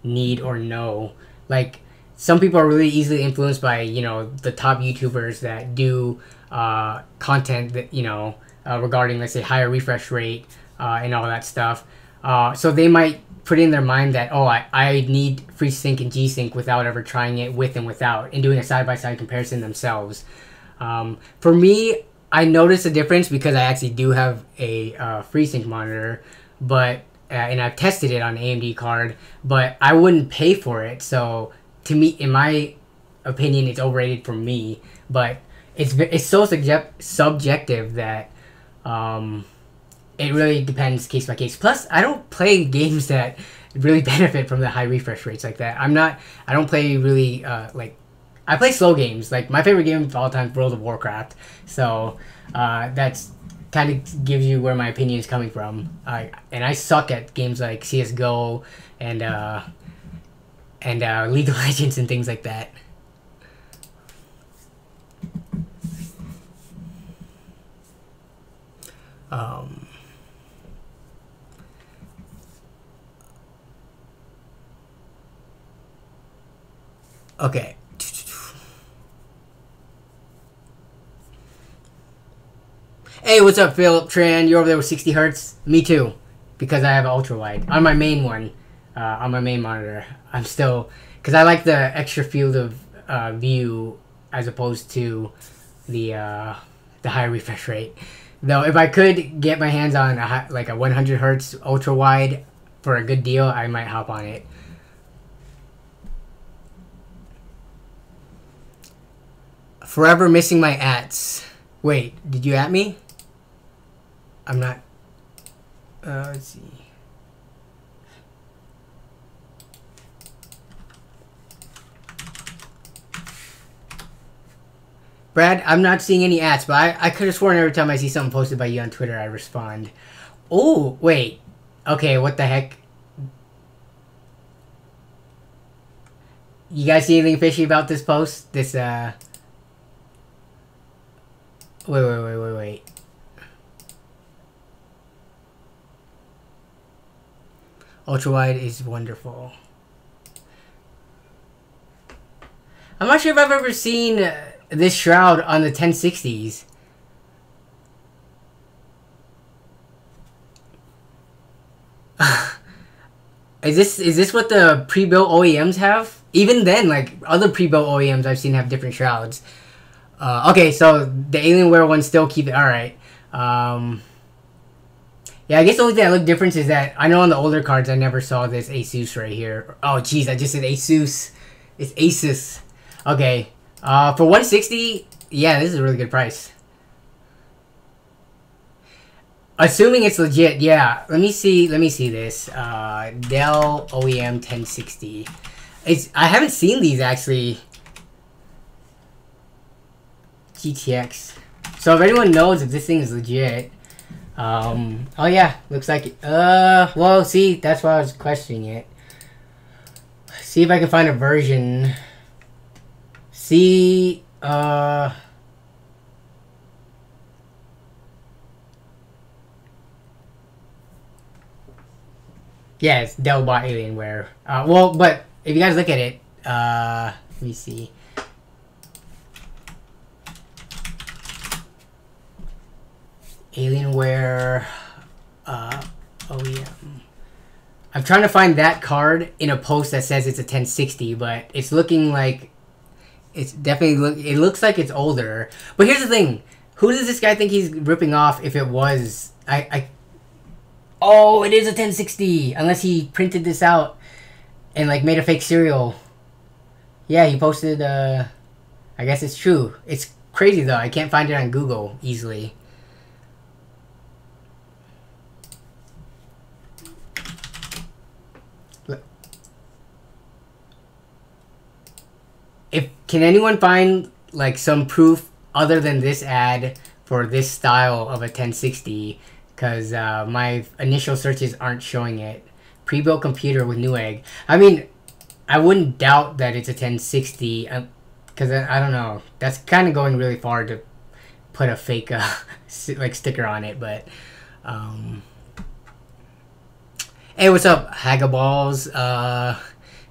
need or know. Like, some people are really easily influenced by, the top YouTubers that do content that, regarding, let's say, higher refresh rate and all that stuff. So they might put in their mind that, oh, I need FreeSync and G-Sync without ever trying it with and without, and doing a side-by-side comparison themselves. For me, I noticed a difference because I actually do have a FreeSync monitor, but and I've tested it on an AMD card, but I wouldn't pay for it. So to me, in my opinion, it's overrated for me. But it's so subjective that it really depends case by case. Plus, I don't play games that really benefit from the high refresh rates like that. I don't play really I play slow games. Like, my favorite game of all time is World of Warcraft. So that's kind of gives you where my opinion is coming from. And I suck at games like CS:GO and League of Legends and things like that. Okay. Hey, what's up, Philip Tran? You're over there with 60 hertz? Me too, because I have an ultra wide on my main one, on my main monitor. I'm still, because I like the extra field of view as opposed to the high refresh rate. Though, if I could get my hands on a 100 hertz ultra wide for a good deal, I might hop on it. Forever missing my ats. Wait, did you at me? I'm not. Let's see. Brad, I'm not seeing any ats, but I could have sworn every time I see something posted by you on Twitter, I respond. Oh, wait. Okay, what the heck? You guys see anything fishy about this post? Wait. Ultra wide is wonderful. I'm not sure if I've ever seen this shroud on the 1060s. Is this what the pre-built OEMs have? Even then, like other pre-built OEMs I've seen have different shrouds. Okay, so the Alienware ones still keep it. All right. Yeah, I guess the only thing that looked different is that I know on the older cards I never saw this Asus right here. Oh, jeez, I just said Asus. It's Asus. Okay. For 160, yeah, this is a really good price. Assuming it's legit, yeah. Let me see this. Dell OEM 1060. I haven't seen these actually. GTX. So if anyone knows if this thing is legit, oh yeah, looks like it. Well, see, that's why I was questioning it. See if I can find a version. See, yeah, it's Dell bought Alienware. Well, but if you guys look at it, let me see. Alienware, OEM. I'm trying to find that card in a post that says it's a 1060, but it's looking like it's definitely it looks like it's older. But here's the thing: who does this guy think he's ripping off? If it was, oh, it is a 1060. Unless he printed this out and like made a fake serial. Yeah, he posted. I guess it's true. It's crazy though. I can't find it on Google easily. Can anyone find like some proof other than this ad for this style of a 1060? Because my initial searches aren't showing it. Pre-built computer with Newegg. I mean, I wouldn't doubt that it's a 1060. Because I don't know. That's kind of going really far to put a fake like sticker on it. But hey, what's up, Hagaballs?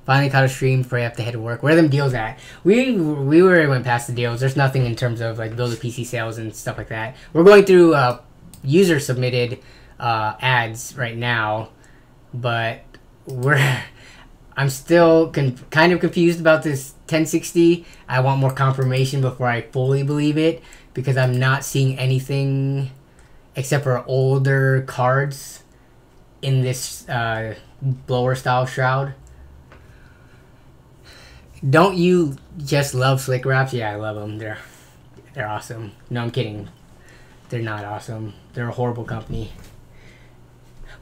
Finally caught a stream before I have to head to work. Where are them deals at? We went past the deals. There's nothing in terms of like build a PC sales and stuff like that. We're going through user submitted ads right now, but I'm still kind of confused about this 1060. I want more confirmation before I fully believe it, because I'm not seeing anything except for older cards in this blower style shroud. Don't you just love slick wraps? Yeah, I love them. They're awesome. No, I'm kidding. They're not awesome. They're a horrible company.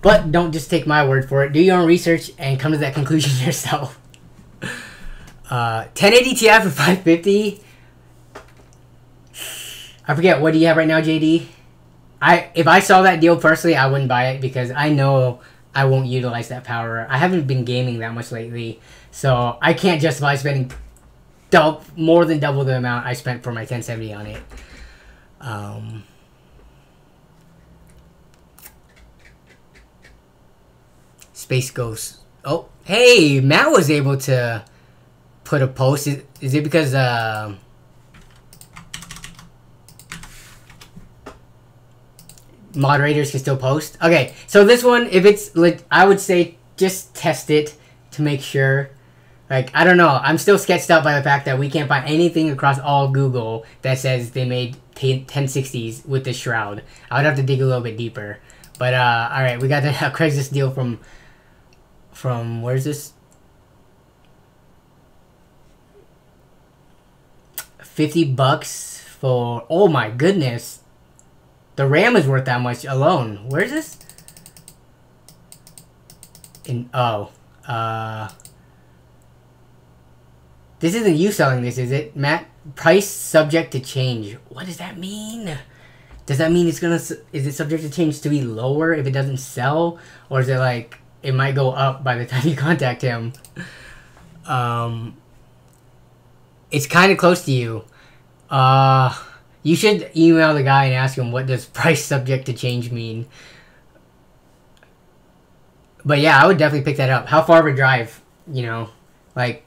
But don't just take my word for it. Do your own research and come to that conclusion yourself. 1080 Ti for 550. I forget, what do you have right now, JD? If I saw that deal personally, I wouldn't buy it because I know I won't utilize that power. I haven't been gaming that much lately, so I can't justify spending more than double the amount I spent for my 1070 on it. Space Ghost. Oh, hey, Matt was able to put a post. Is it because moderators can still post? Okay, so this one, if it's I would say just test it to make sure. Like, I don't know, I'm still sketched out by the fact that we can't find anything across all Google that says they made 1060s with this shroud. I would have to dig a little bit deeper. But all right, we got the Craigslist deal from where's this? 50 bucks for, oh my goodness. The RAM is worth that much alone. Where's this? This isn't you selling this, is it, Matt? Price subject to change. What does that mean? Does that mean is it subject to change to be lower if it doesn't sell? Or is it like, it might go up by the time you contact him? It's kind of close to you. You should email the guy and ask him what does price subject to change mean. But yeah, I would definitely pick that up. How far of a drive, you know? Like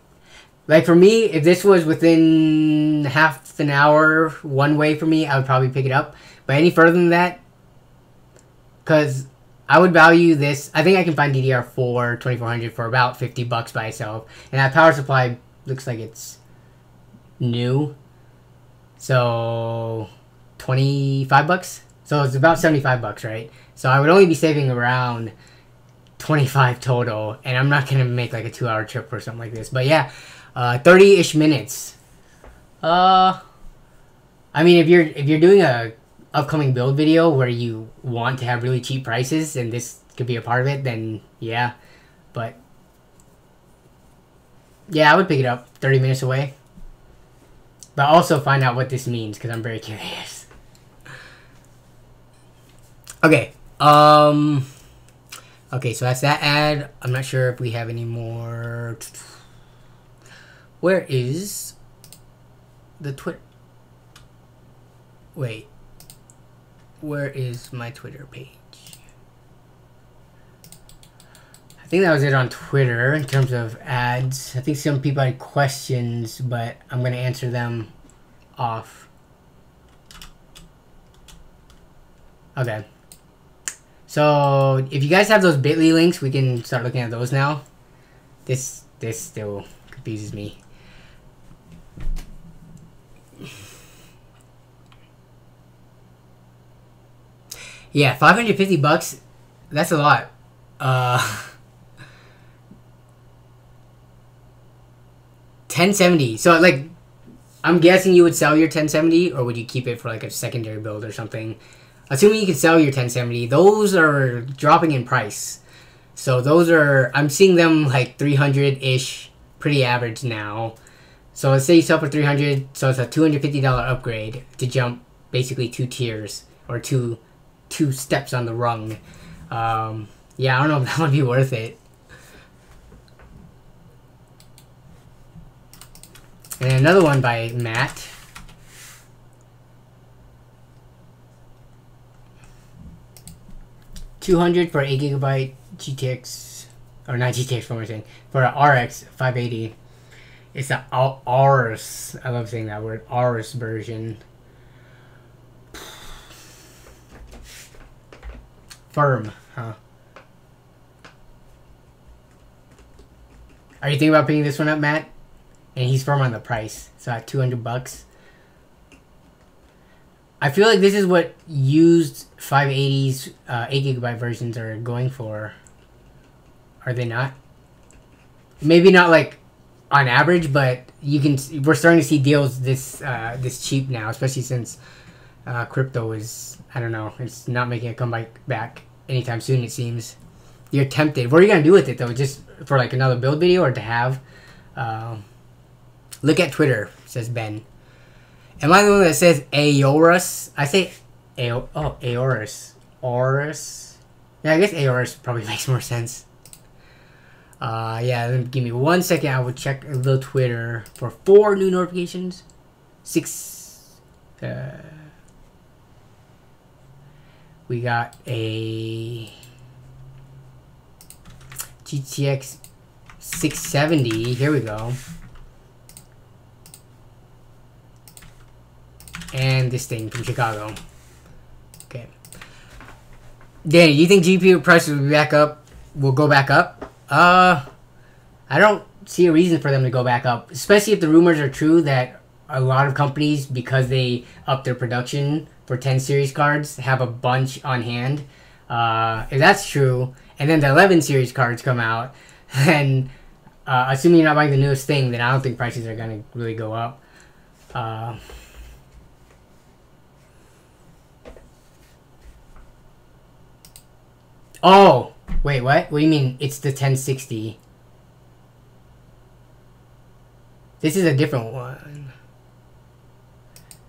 for me, if this was within half an hour one way for me, I would probably pick it up. But any further than that, because I would value this. I think I can find DDR4 2400 for about $50 by itself. And that power supply looks like it's new. So $25. So it's about $75, right? So I would only be saving around 25 total, and I'm not gonna make like a 2-hour trip or something like this. But yeah, 30-ish minutes. I mean, if you're doing a upcoming build video where you want to have really cheap prices and this could be a part of it, then yeah. But yeah, I would pick it up 30 minutes away. But also find out what this means, because I'm very curious. Okay. Okay, so that's that ad. I'm not sure if we have any more. Where is the Twitter? Wait. Where is my Twitter page? I think that was it on Twitter in terms of ads. I think some people had questions, but I'm going to answer them off. Okay. So, if you guys have those bit.ly links, we can start looking at those now. This still confuses me. Yeah, $550, that's a lot. 1070. So, like, I'm guessing you would sell your 1070, or would you keep it for, like, a secondary build or something? Assuming you can sell your 1070, those are dropping in price. So, those are... I'm seeing them, like, 300-ish, pretty average now. So, let's say you sell for 300, so it's a $250 upgrade to jump, basically, 2 tiers, or two steps on the rung. Yeah, I don't know if that would be worth it. And another one by Matt. $200 for 8GB GTX, or not GTX, what am I saying? For an RX 580. It's the Aorus. I love saying that word. Aorus version. Firm, huh? Are you thinking about picking this one up, Matt? And he's firm on the price, so at $200. I feel like this is what used 580s 8GB versions are going for. Are they not? Maybe not like on average, but you can. We're starting to see deals this cheap now, especially since crypto is, I don't know, it's not making a comeback back anytime soon. It seems. You're tempted. What are you gonna do with it though? Just for like another build video, or to have? Look at Twitter, says Ben. Am I the one that says Aorus? I say Aorus. Aorus. Yeah, I guess Aorus probably makes more sense. Yeah, then give me 1 second. I will check the Twitter for 4 new notifications. 6. We got a GTX 670. Here we go. And this thing from Chicago. Okay. Danny, do you think GPU prices will be back up? Will go back up? I don't see a reason for them to go back up, especially if the rumors are true that a lot of companies, because they up their production for 10 series cards, have a bunch on hand. If that's true, and then the 11 series cards come out, then assuming you're not buying the newest thing, then I don't think prices are going to really go up. Oh, wait, what? What do you mean it's the 1060? This is a different one.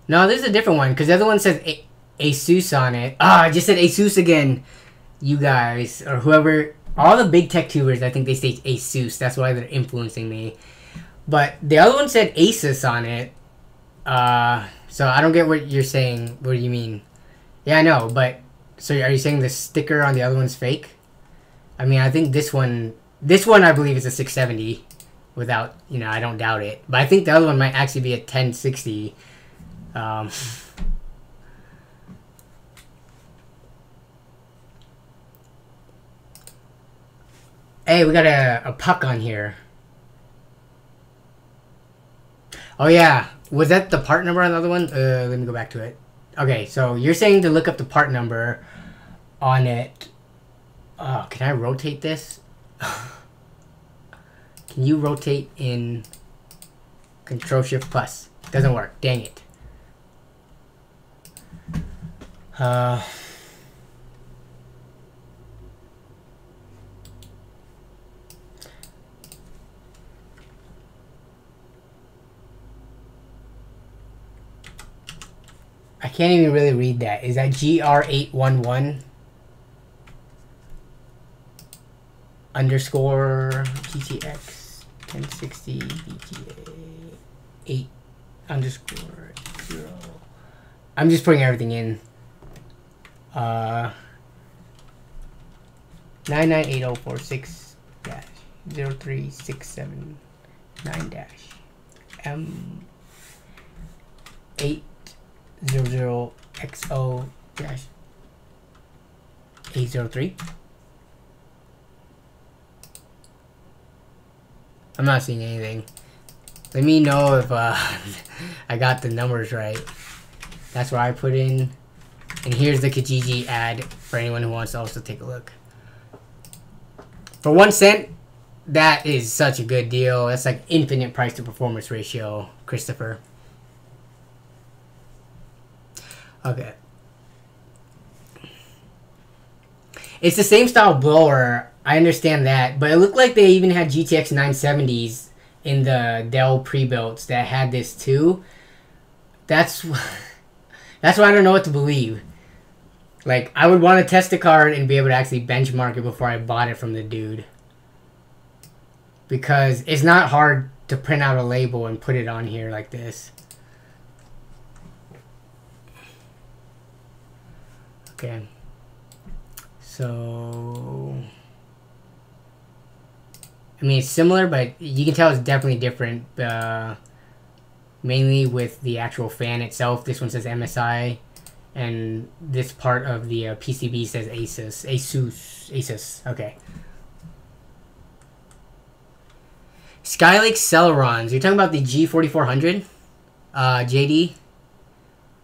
No, this is a different one, because the other one says Asus on it. Ah, I just said Asus again. You guys, or whoever, all the big tech tubers, I think they say Asus. That's why they're influencing me. But the other one said Asus on it. So I don't get what you're saying. What do you mean? Yeah, I know, but so are you saying the sticker on the other one's fake? I mean, I think this one I believe is a 670. Without, I don't doubt it. But I think the other one might actually be a 1060. Hey, we got a puck on here. Oh yeah, was that the part number on the other one? Let me go back to it. Okay, so you're saying to look up the part number on it. Oh, can I rotate this? Can you rotate in Control-Shift+? Doesn't work. Dang it. I can't even really read that. Is that GR811 underscore GTX 1060 VGA 8 underscore 0? I'm just putting everything in. 9980460 03679 M 800XO 803. I'm not seeing anything. Let me know if I got the numbers right. That's what I put in. And here's the Kijiji ad for anyone who wants to also take a look. For 1 cent, that is such a good deal. That's like infinite price to performance ratio, Christopher. Okay. It's the same style blower. I understand that, but it looked like they even had GTX 970s in the Dell pre-builts that had this too. That's why I don't know what to believe. Like, I would want to test the card and be able to actually benchmark it before I bought it from the dude. Because it's not hard to print out a label and put it on here like this. Okay. So, I mean, it's similar, but you can tell it's definitely different. Mainly with the actual fan itself. This one says MSI, and this part of the PCB says Asus. Okay. Skylake Celerons. You're talking about the G4400, JD?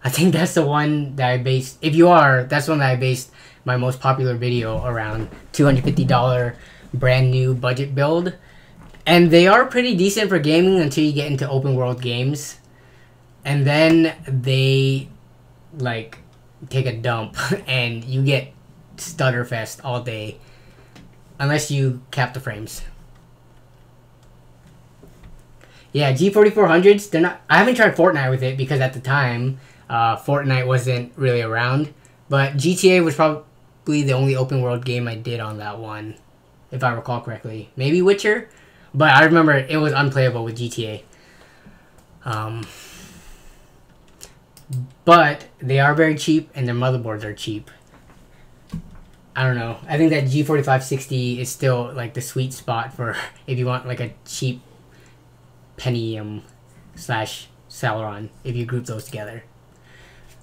I think that's the one that I based. If you are, that's one that I based my most popular video around. $250 brand new budget build. And they are pretty decent for gaming until you get into open world games. And then they, like, take a dump and you get stutterfest all day. Unless you cap the frames. Yeah, G4400s, they're not... I haven't tried Fortnite with it because at the time, Fortnite wasn't really around. But GTA was probably the only open world game I did on that one, if I recall correctly. Maybe Witcher? But I remember it was unplayable with GTA. But they are very cheap, and their motherboards are cheap. I don't know. I think that G4560 is still like the sweet spot for if you want like a cheap Pentium / Celeron, if you group those together.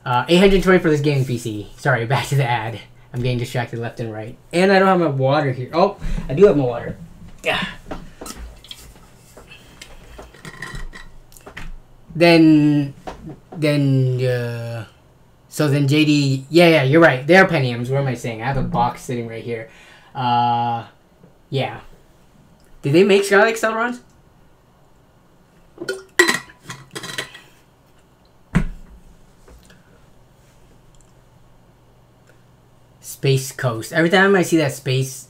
820 for this gaming PC. Sorry, back to the ad. I'm getting distracted left and right. And I don't have my water here. Oh, I do have my water. Yeah. So then JD, yeah, you're right. They're Pentiums. What am I saying? I have a box sitting right here. Yeah. Did they make Skylake Celerons? Space Coast. Every time I see that Space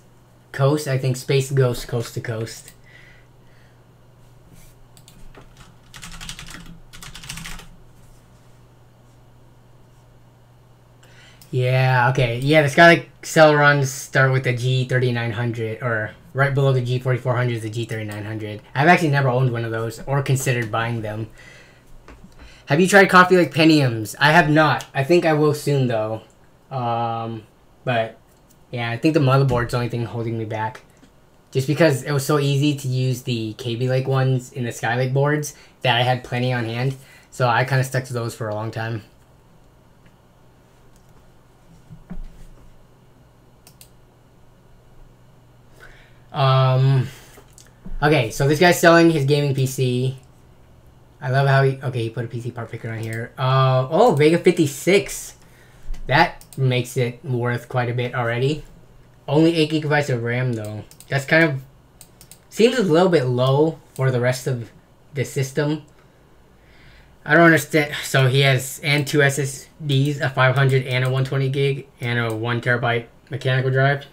Coast, I think Space Ghost Coast to Coast. Yeah, okay. Yeah, the Skylake Celerons start with the G3900, or right below the G4400 is the G3900. I've actually never owned one of those or considered buying them. Have you tried Coffee Lake Pentiums? I have not. I think I will soon though. But yeah, I think the motherboard's the only thing holding me back. Just because it was so easy to use the KB Lake ones in the Skylake boards that I had plenty on hand. So I kind of stuck to those for a long time. Okay, so this guy's selling his gaming PC. I love how he put a PC part picker on here. Oh, Vega 56. That makes it worth quite a bit already. Only 8 gigabytes of RAM though. That's kind of seems a little bit low for the rest of the system. I don't understand. So he has and 2 SSDs, a 500 and a 120 gig, and a 1 terabyte mechanical drive,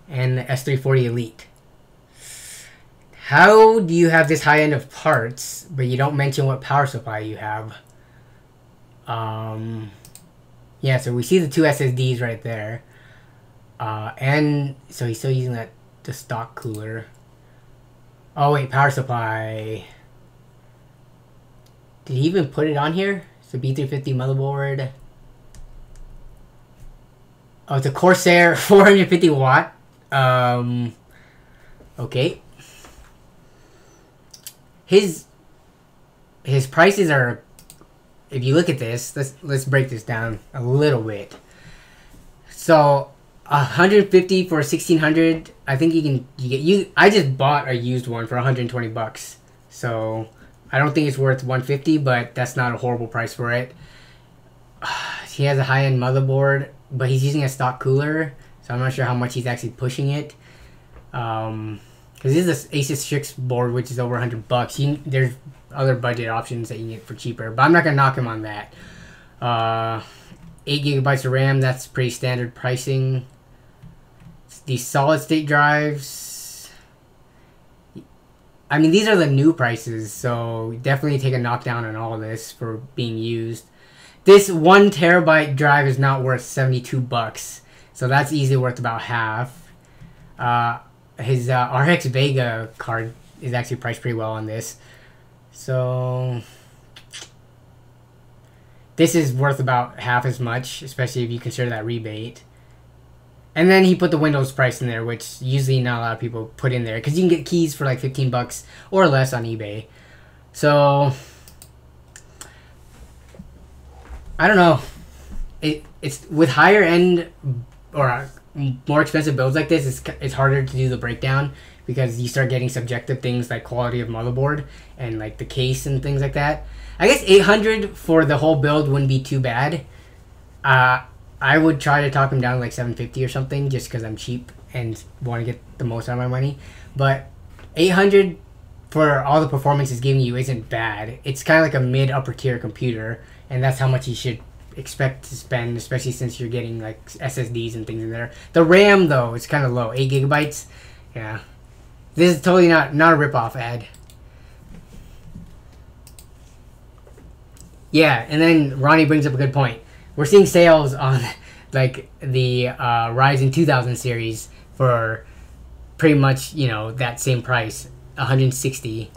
and the S340 Elite. How do you have this high end of parts, but you don't mention what power supply you have? Yeah, so we see the 2 SSDs right there. And so he's still using the stock cooler. Oh wait, power supply. Did he even put it on here? It's a B350 motherboard. Oh, it's a Corsair 450 watt. Okay. His prices are, if you look at this, let's break this down a little bit. So 150 for 1600. I think I just bought a used one for 120 bucks. So I don't think it's worth 150, but that's not a horrible price for it. He has a high-end motherboard, but he's using a stock cooler, so I'm not sure how much he's actually pushing it. Because this is an Asus Strix board, which is over 100 bucks. There's other budget options that you can get for cheaper, but I'm not gonna knock him on that. 8 gigabytes of RAM, that's pretty standard pricing. These solid state drives, I mean, these are the new prices, so definitely take a knockdown on all of this for being used. This 1 terabyte drive is not worth 72 bucks, so that's easily worth about half. His RX Vega card is actually priced pretty well on this. So this is worth about half as much, especially if you consider that rebate. And then he put the Windows price in there, which usually not a lot of people put in there, because you can get keys for like 15 bucks or less on eBay. So I don't know. It's with higher end or more expensive builds like this, it's harder to do the breakdown, because you start getting subjective things like quality of motherboard and like the case and things like that. I guess 800 for the whole build wouldn't be too bad. I would try to talk him down to like 750 or something, just because I'm cheap and want to get the most out of my money. But 800 for all the performance it's giving you isn't bad. It's kind of like a mid-upper tier computer, and that's how much you should expect to spend, especially since you're getting like SSDs and things in there. The RAM though is kind of low, 8 gigabytes. Yeah, this is totally not a rip-off ad. Yeah, and then Ronnie brings up a good point. We're seeing sales on like the Ryzen 2000 series for pretty much, you know, that same price, 160.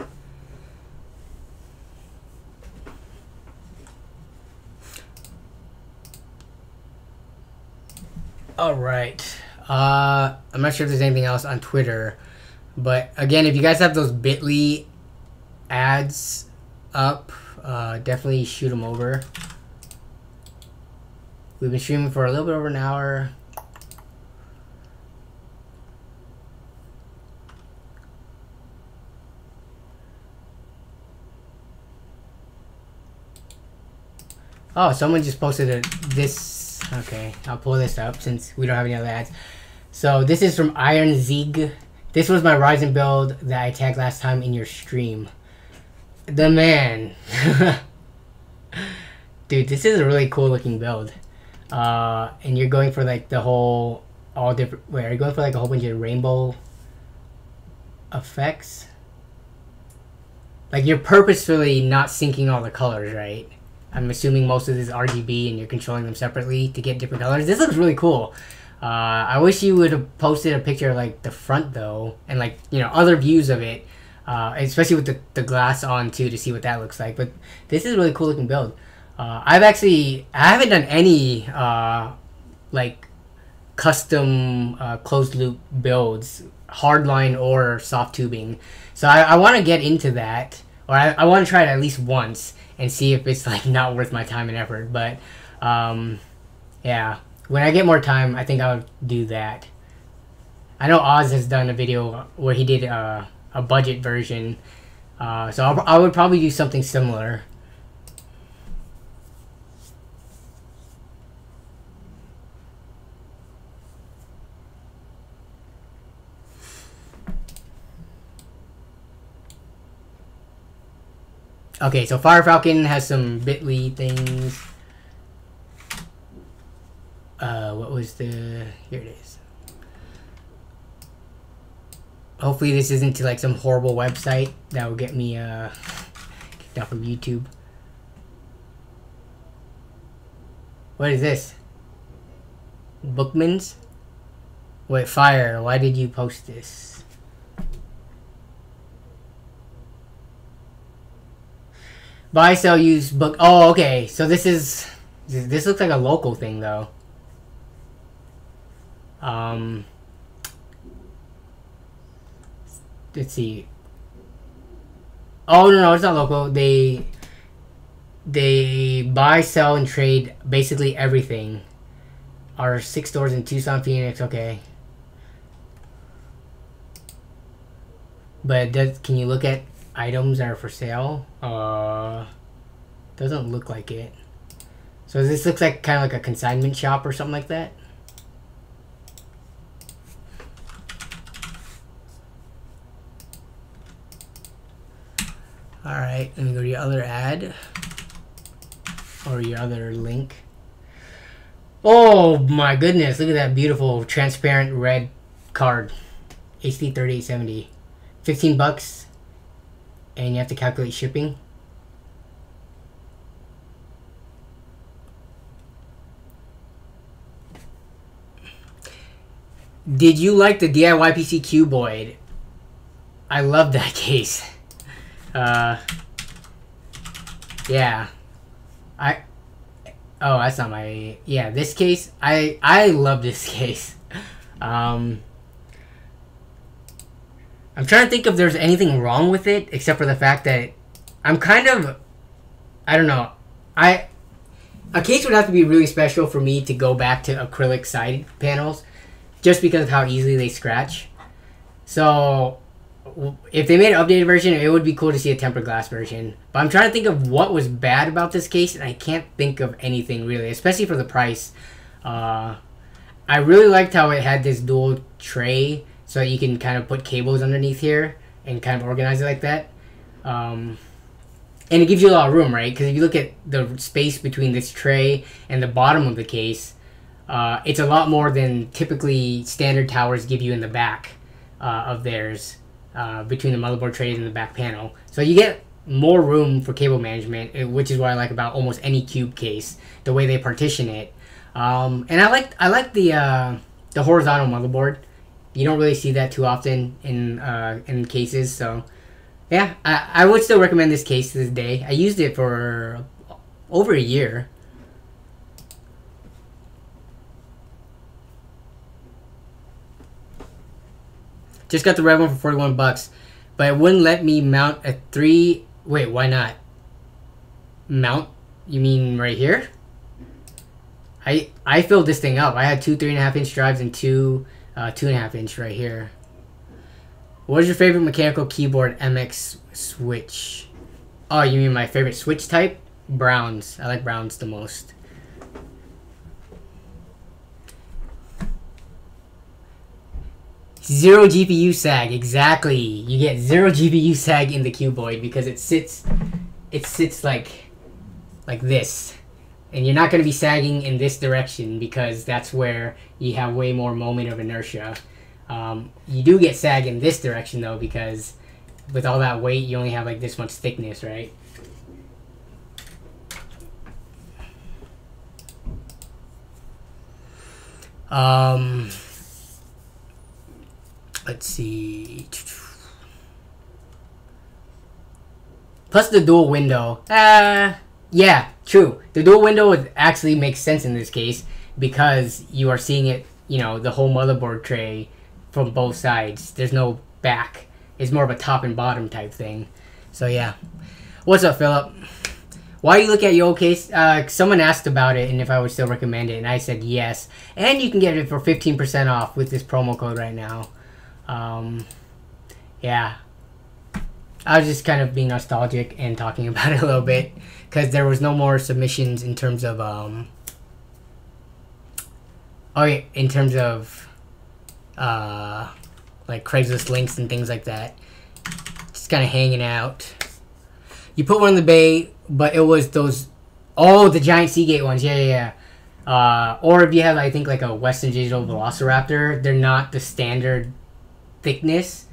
All right. I'm not sure if there's anything else on Twitter, but again, if you guys have those Bitly ads up, definitely shoot them over. We've been streaming for a little bit over an hour. Oh, someone just posted this. Okay, I'll pull this up since we don't have any other ads. So this is from Iron Zeeg. This was my Ryzen build that I tagged last time in your stream. The man. Dude, this is a really cool looking build. And you're going for like the whole, all different, wait, are you going for like a whole bunch of rainbow effects? Like you're purposefully not syncing all the colors, right? I'm assuming most of this is RGB and you're controlling them separately to get different colors. This looks really cool. I wish you would have posted a picture of like the front though, and like, you know, other views of it. especially with the glass on too, to see what that looks like. But this is a really cool looking build. I haven't done any like custom closed loop builds, hardline or soft tubing. So I want to get into that, or I want to try it at least once and see if it's like not worth my time and effort. But yeah, when I get more time, I think I'll do that. I know Oz has done a video where he did a budget version, so I would probably do something similar. Okay, so Fire Falcon has some Bitly things. What was the... Here it is. Hopefully this isn't to like some horrible website that will get me kicked off of YouTube. What is this? Bookman's? Wait, Fire, why did you post this? Buy, sell, use, book. Oh, okay. So this looks like a local thing though. Let's see. Oh no, it's not local. They buy, sell, and trade basically everything. Our 6 stores in Tucson, Phoenix. Okay. But can you look at items that are for sale? Doesn't look like it. So this looks like kind of like a consignment shop or something like that. Alright, let me go to your other ad. Or your other link. Oh my goodness, look at that beautiful transparent red card. HD 3870. 15 bucks. And you have to calculate shipping. Did you like the DIY PC Cuboid? I love that case. Yeah. Oh, that's not my... Yeah, this case. I love this case. I'm trying to think if there's anything wrong with it, except for the fact that I'm kind of... I don't know. A case would have to be really special for me to go back to acrylic side panels, just because of how easily they scratch. So... if they made an updated version, it would be cool to see a tempered glass version. But I'm trying to think of what was bad about this case, and I can't think of anything really, especially for the price. I really liked how it had this dual tray, so you can kind of put cables underneath here and kind of organize it like that. And it gives you a lot of room, right? Because if you look at the space between this tray and the bottom of the case, it's a lot more than typically standard towers give you in the back of theirs. Between the motherboard trays and the back panel, so you get more room for cable management, which is what I like about almost any cube case, the way they partition it. And I like the horizontal motherboard. You don't really see that too often in cases, so yeah, I would still recommend this case to this day. I used it for over a year. Just got the red one for 41 bucks, but it wouldn't let me mount a 3... Wait, why not? Mount? You mean right here? I filled this thing up. I had two 3.5 inch drives and two 2.5 inch right here. What is your favorite mechanical keyboard MX switch? Oh, you mean my favorite switch type? Browns. I like browns the most. Zero GPU sag, exactly. You get zero GPU sag in the cuboid because it sits like this, and you're not going to be sagging in this direction because that's where you have way more moment of inertia. You do get sag in this direction though, because with all that weight, you only have like this much thickness, right? Let's see. Plus the dual window. Yeah, true. The dual window would actually make sense in this case because you are seeing it, you know, the whole motherboard tray from both sides. There's no back. It's more of a top and bottom type thing. So yeah. What's up, Philip? Why you look at your old case? Someone asked about it and if I would still recommend it, and I said yes. And you can get it for 15% off with this promo code right now. Yeah. I was just kind of being nostalgic and talking about it a little bit because there was no more submissions in terms of like Craigslist links and things like that. Just kind of hanging out. You put one in the bay, but it was those, the giant Seagate ones. Yeah. Or if you have, I think, like a Western Digital Velociraptor, they're not the standard thickness.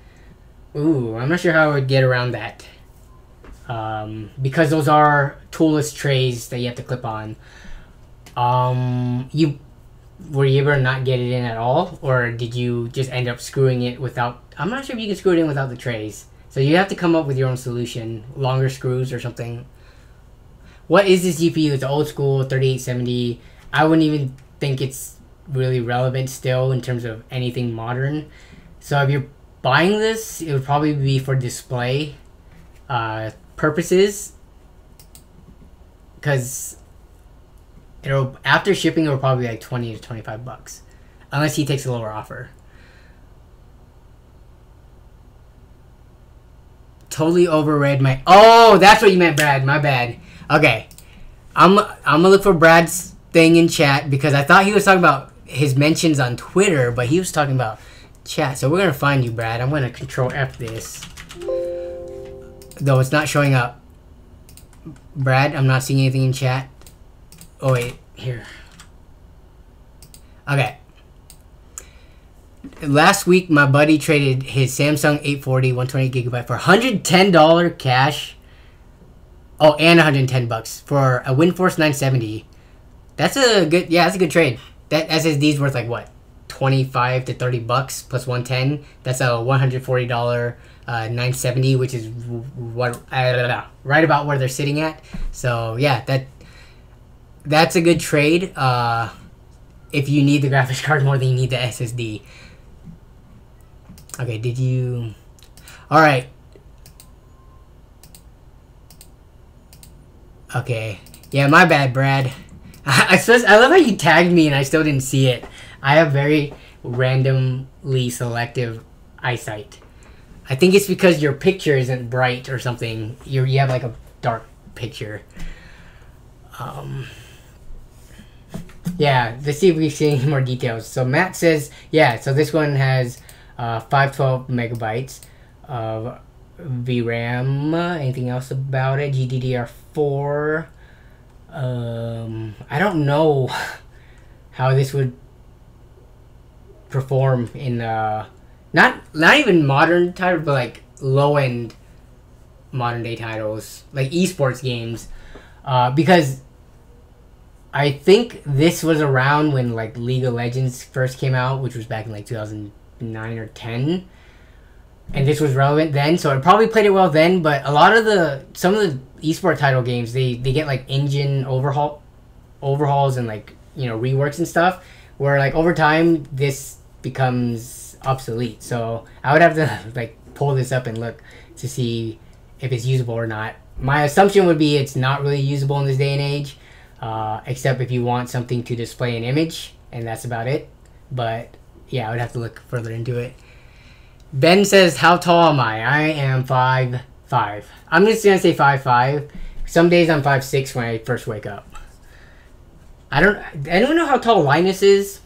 Ooh, I'm not sure how I would get around that. Because those are toolless trays that you have to clip on. Were you able to not get it in at all? Or did you just end up screwing it without... I'm not sure if you can screw it in without the trays. So you have to come up with your own solution. Longer screws or something. What is this GPU? It's old school, 3870. I wouldn't even think it's really relevant still in terms of anything modern. So if you're buying this, it would probably be for display purposes, because after shipping it'll probably be like 20 to $25, unless he takes a lower offer. Totally overread my... Oh, that's what you meant, Brad. My bad. Okay, I'm gonna look for Brad's thing in chat because I thought he was talking about his mentions on Twitter, but he was talking about chat. So we're gonna find you, Brad. I'm gonna Control F this, though it's not showing up. Brad, I'm not seeing anything in chat. Oh wait, here. Okay. Last week, my buddy traded his Samsung 840 128GB for $110 cash. Oh, and $110 for a WindForce 970. That's a good, that's a good trade. That SSD's worth like what, $25 to $30 plus 110. That's a $140 970, which is what right about where they're sitting at. So yeah, that's a good trade. If you need the graphics card more than you need the SSD. Okay, did you? All right. Okay. Yeah, my bad, Brad. I love how you tagged me and I still didn't see it. I have very randomly selective eyesight. I think it's because your picture isn't bright or something. You have like a dark picture. Yeah, let's see if we see any more details. So Matt says, yeah, so this one has 512 megabytes of VRAM. Anything else about it? GDDR4. I don't know how this would perform in not even modern titles, but like low end modern day titles, like esports games, because I think this was around when like League of Legends first came out, which was back in like 2009 or 10. And this was relevant then, so it probably played it well then, but a lot of some of the esport title games, they get like engine overhauls and like, you know, reworks and stuff, where like over time this becomes obsolete. So I would have to like pull this up and look to see if it's usable or not. My assumption would be it's not really usable in this day and age, except if you want something to display an image, and that's about it. But yeah, I would have to look further into it. Ben says, how tall am I? I am 5'5". I'm just going to say 5'5". Some days I'm 5'6" when I first wake up. I don't know how tall Linus is.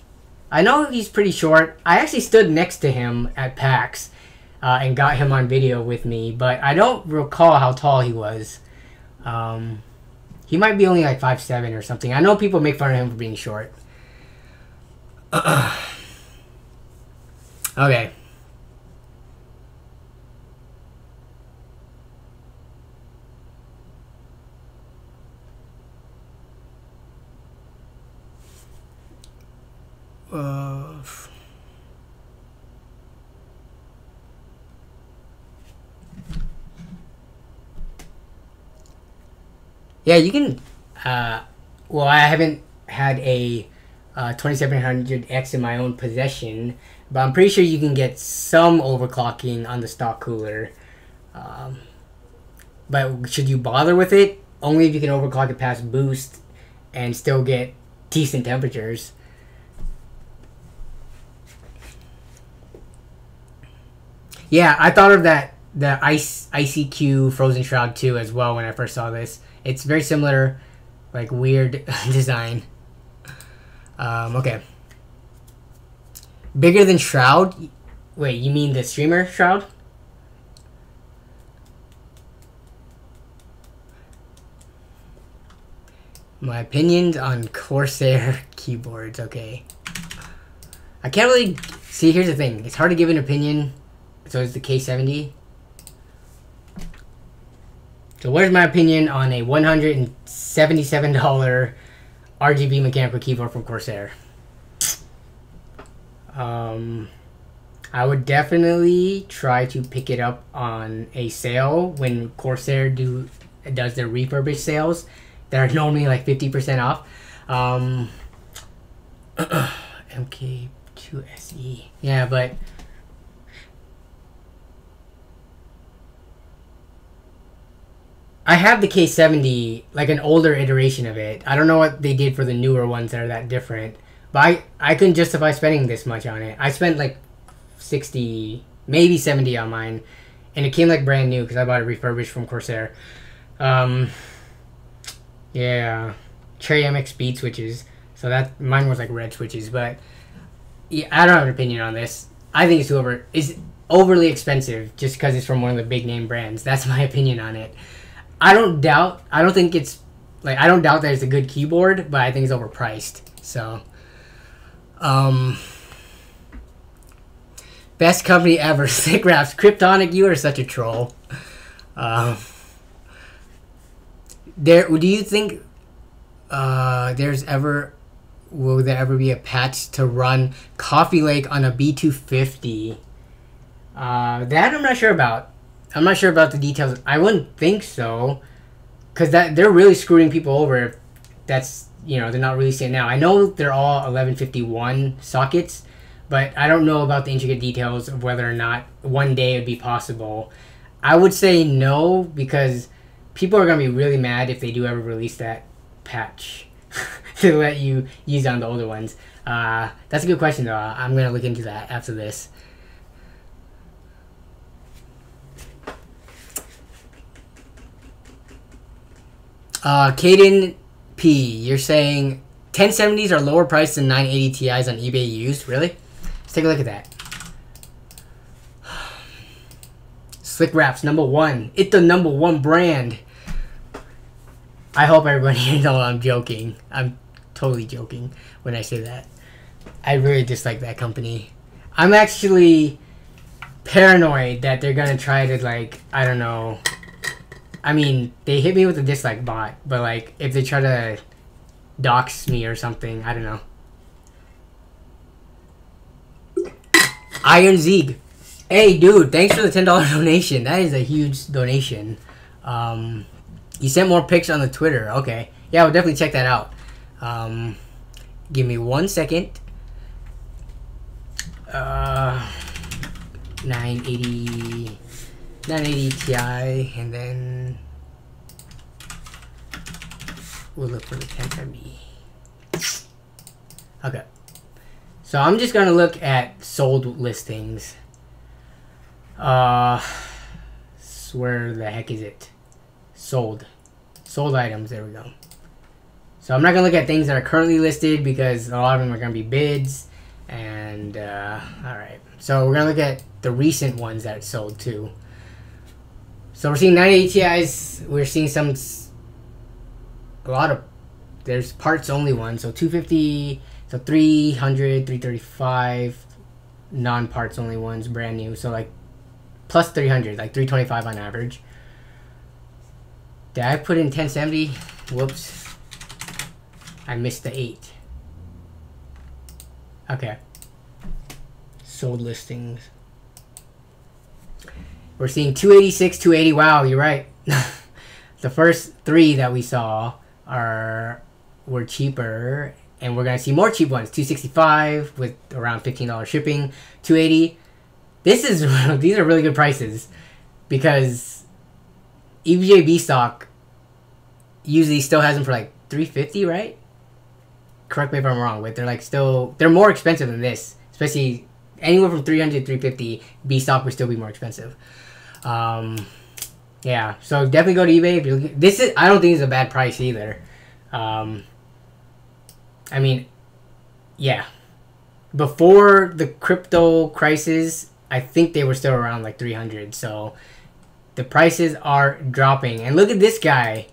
I know he's pretty short. I actually stood next to him at PAX and got him on video with me, but I don't recall how tall he was. He might be only like 5'7" or something. I know people make fun of him for being short. Okay. Yeah, you can. Well, I haven't had a 2700X in my own possession, but I'm pretty sure you can get some overclocking on the stock cooler. But should you bother with it? Only if you can overclock it past boost and still get decent temperatures. Yeah, I thought of the ICQ Frozen Shroud 2 as well when I first saw this. It's very similar, like weird design. Okay. Bigger than Shroud? Wait, you mean the streamer Shroud? My opinions on Corsair keyboards. Okay. I can't really... See, here's the thing. It's hard to give an opinion. So it's the K70. So where's my opinion on a $177 RGB mechanical keyboard from Corsair? I would definitely try to pick it up on a sale when Corsair does their refurbished sales. They're normally like 50% off. MK2SE. Yeah, but I have the K70, like an older iteration of it. I don't know what they did for the newer ones that are that different. But I couldn't justify spending this much on it. I spent like 60, maybe 70 on mine. And it came like brand new because I bought it refurbished from Corsair. Yeah. Cherry MX speed switches. So that mine was like red switches. But yeah, I don't have an opinion on this. I think it's overly expensive just because it's from one of the big name brands. That's my opinion on it. I don't doubt that it's a good keyboard, but I think it's overpriced. So, best company ever, Sick Raps. Kryptonic, you are such a troll. Do you think will there ever be a patch to run Coffee Lake on a B250? That I'm not sure about. I'm not sure about the details. I wouldn't think so, because they're really screwing people over. That's, they're not releasing it now. I know they're all 1151 sockets, but I don't know about the intricate details of whether or not one day it would be possible. I would say no, because people are going to be really mad if they do ever release that patch to let you use on the older ones. That's a good question, though. I'm going to look into that after this. Caden P, you're saying 1070s are lower priced than 980 Ti's on eBay used? Really? Let's take a look at that. Slick Raps, #1. It's the #1 brand. I hope everybody here knows I'm joking. I'm totally joking when I say that. I really dislike that company. I'm actually paranoid that they're gonna try to, like, I don't know. I mean, they hit me with a dislike bot, but like, if they try to dox me or something, I don't know. Iron Zeeg. Hey, dude, thanks for the $10 donation. That is a huge donation. You sent more pics on the Twitter. Okay. Yeah, we'll definitely check that out. Give me 1 second. 980 Ti, and then we'll look for the 1070. Okay. So I'm just gonna look at sold listings. Where the heck is it? Sold items. There we go. So I'm not gonna look at things that are currently listed because a lot of them are gonna be bids. And all right. So we're gonna look at the recent ones that sold too. So we're seeing 980 Ti's. We're seeing there's parts only ones. So 250, so 300, 335 non-parts only ones, brand new. So like plus 300, like 325 on average. Did I put in 1070? Whoops. I missed the 8. Okay. Sold listings. We're seeing 286, 280. Wow, you're right. the first 3 that we saw were cheaper, and we're gonna see more cheap ones. 265 with around $15 shipping. 280. These are really good prices because EVGA B stock usually still has them for like 350, right? Correct me if I'm wrong, but they're more expensive than this, especially anywhere from 300 to 350. B stock would still be more expensive. Yeah, so definitely go to eBay if you're looking. I don't think it's a bad price either. I mean, yeah, before the crypto crisis, I think they were still around like 300. So the prices are dropping, and look at this guy.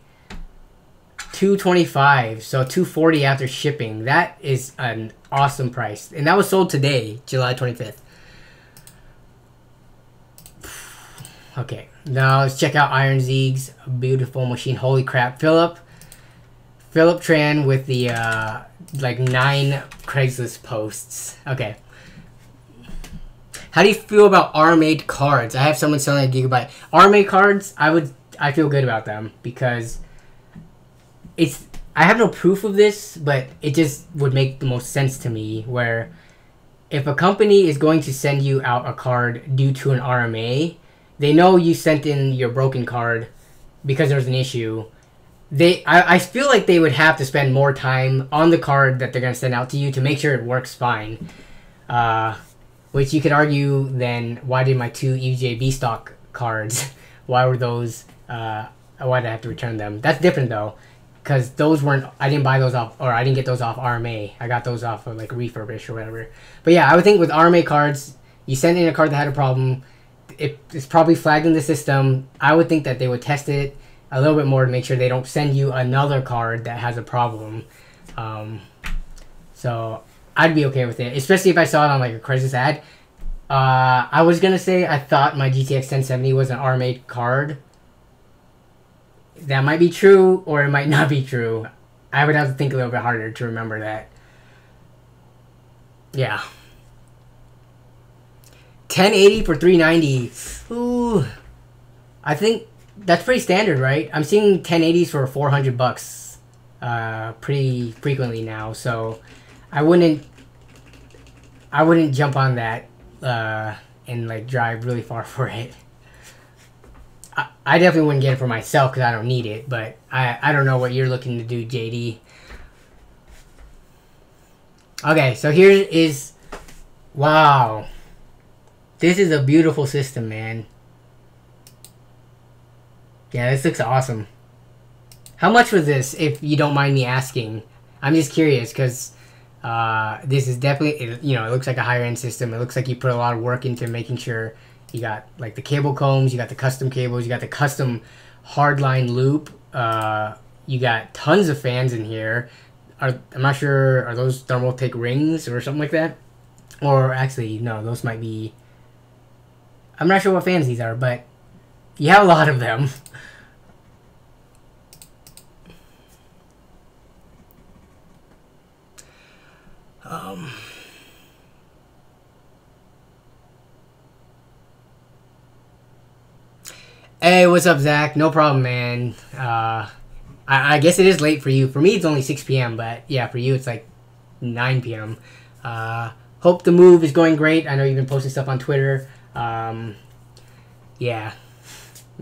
225, so 240 after shipping. That is an awesome price, and that was sold today, July 25th. Okay, now let's check out Iron Zeeg's beautiful machine. Holy crap, Philip Tran with the like 9 Craigslist posts. Okay, how do you feel about RMA cards? I have someone selling a gigabyte RMA cards. I feel good about them because I have no proof of this, but it just would make the most sense to me, where if a company is going to send you out a card due to an RMA, they know you sent in your broken card because there's an issue. I feel like they would have to spend more time on the card that they're going to send out to you to make sure it works fine. Which you could argue, then, why did my 2 EVGA stock cards, why were those, why did I have to return them? That's different though. Because those weren't, I didn't buy those off, or I didn't get those off RMA. I got those off of like refurbished or whatever. But yeah, I would think with RMA cards, you send in a card that had a problem, it's probably flagged in the system. I would think that they would test it a little bit more to make sure they don't send you another card that has a problem. So I'd be okay with it, especially if I saw it on like a Craigslist ad. I was gonna say I thought my GTX 1070 was an RMA card. That might be true, or it might not be true. I would have to think a little bit harder to remember that. Yeah. 1080 for 390. Ooh. I think that's pretty standard, right? I'm seeing 1080s for $400 pretty frequently now, so I wouldn't jump on that and like drive really far for it. I definitely wouldn't get it for myself because I don't need it, but I don't know what you're looking to do, JD. Okay, so here is... Wow. This is a beautiful system, man. Yeah, this looks awesome. How much was this, if you don't mind me asking? I'm just curious, because this is definitely... You know, it looks like a higher-end system. It looks like you put a lot of work into making sure... You got like the cable combs, you got the custom cables, you got the custom hardline loop. You got tons of fans in here. I'm not sure, are those Thermaltake rings or something like that? Or actually, no, those might be... I'm not sure what fans these are, but you have a lot of them. Hey, what's up, Zach? No problem, man. I guess it is late for you. For me, it's only 6 p.m., but yeah, for you, it's like 9 p.m. Hope the move is going great. I know you've been posting stuff on Twitter. Yeah.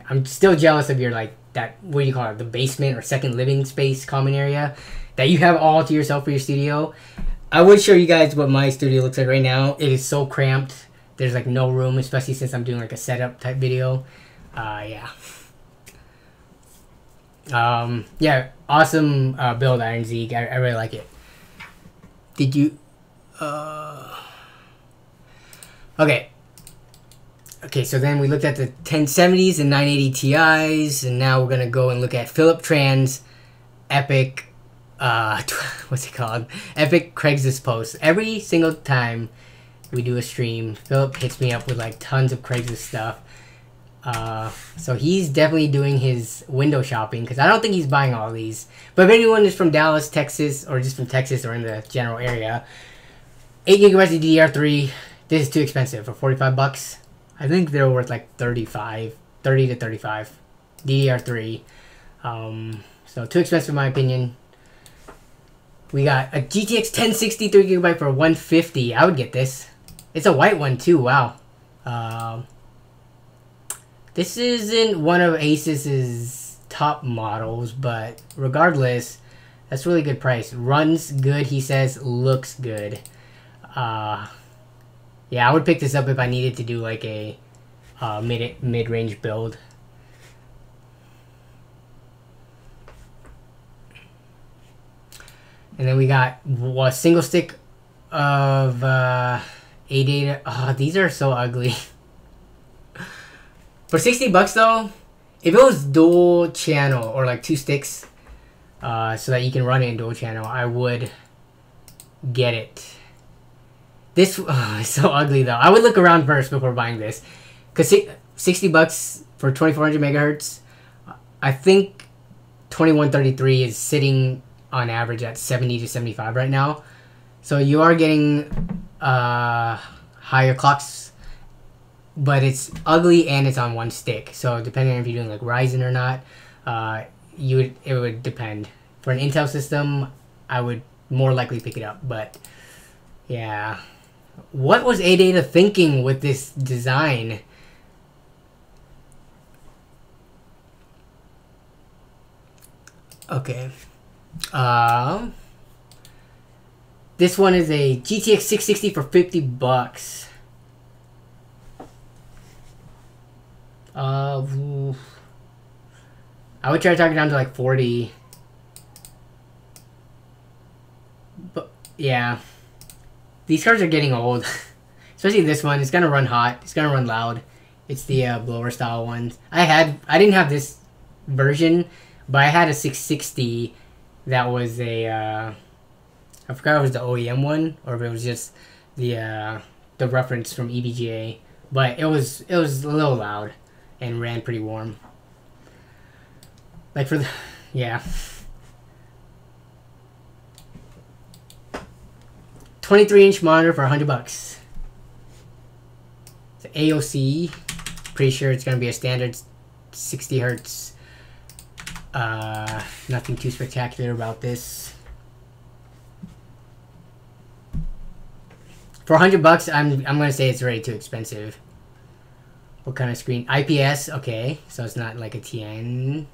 I'm still jealous of your, like, that, what do you call it, the basement or second living space common area that you have all to yourself for your studio. I would show you guys what my studio looks like right now. It is so cramped. There's, like, no room, especially since I'm doing, like, a setup type video. Yeah. Yeah, awesome build, Iron Zeeg. I really like it. Did you... Okay. Okay, so then we looked at the 1070s and 980 Ti's, and now we're going to go and look at Philip Tran's epic... what's it called? Epic Craigslist posts. Every single time we do a stream, Philip hits me up with, like, tons of Craigslist stuff. So he's definitely doing his window shopping, because I don't think he's buying all these. But if anyone is from Dallas, Texas, or just from Texas or in the general area, 8 gigabytes of DDR3, this is too expensive for 45 bucks. I think they're worth like 30 to 35 DDR3. So too expensive in my opinion. We got a GTX 1060 3GB for $150. I would get this. It's a white one too. Wow. This isn't one of Asus's top models, but regardless, that's really good price. Runs good, he says. Looks good. Yeah, I would pick this up if I needed to do like a mid-range build. And then we got a single stick of A-Data. Oh, these are so ugly. For $60 though, if it was dual channel or like 2 sticks, so that you can run it in dual channel, I would get it. This is so ugly though. I would look around first before buying this, cause $60 for 2400 megahertz. I think 2133 is sitting on average at 70 to 75 right now, so you are getting higher clocks, but it's ugly and it's on 1 stick. So depending on if you're doing like Ryzen or not, it would depend. For an Intel system, I would more likely pick it up. But yeah, what was A-Data thinking with this design? Okay. This one is a GTX 660 for $50. I would try to talk it down to like 40. But yeah, these cards are getting old. Especially this one. It's gonna run hot. It's gonna run loud. It's the blower style ones. I didn't have this version, but I had a 660 that was a I forgot if it was the OEM one or if it was just the reference from EVGA, but it was a little loud and ran pretty warm. Like for the yeah. 23-inch monitor for $100. It's AOC. Pretty sure it's gonna be a standard 60 hertz. Nothing too spectacular about this. For $100, I'm gonna say it's already too expensive. What kind of screen? IPS, okay, so it's not like a TN.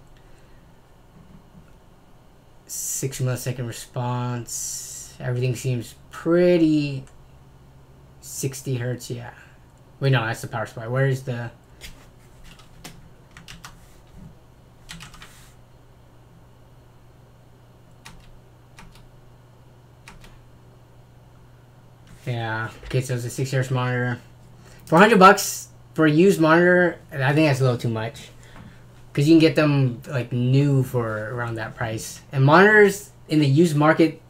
6 millisecond response. Everything seems pretty 60 hertz, yeah. Wait, no, that's the power supply. Where is the... Yeah, okay, so it's a 6 hertz monitor. For $100, for a used monitor, I think that's a little too much. Because you can get them, like, new for around that price. And monitors in the used market,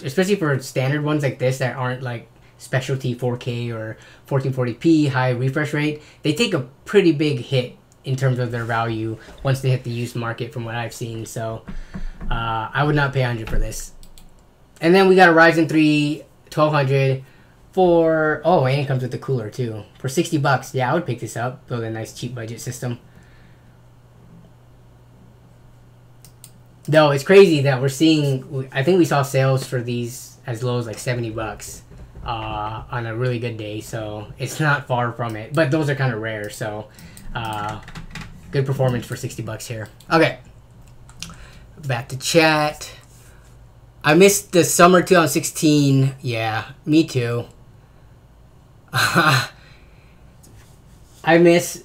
especially for standard ones like this that aren't, like, specialty 4K or 1440p, high refresh rate, they take a pretty big hit in terms of their value once they hit the used market from what I've seen. So, I would not pay $100 for this. And then we got a Ryzen 3 1200 for... Oh, and it comes with the cooler, too. For $60. Yeah, I would pick this up. Build a nice cheap budget system. Though it's crazy that we're seeing, I think we saw sales for these as low as like $70 on a really good day, so it's not far from it. But those are kind of rare, so good performance for $60 here. Okay, back to chat. I missed the summer 2016. Yeah, me too. I miss,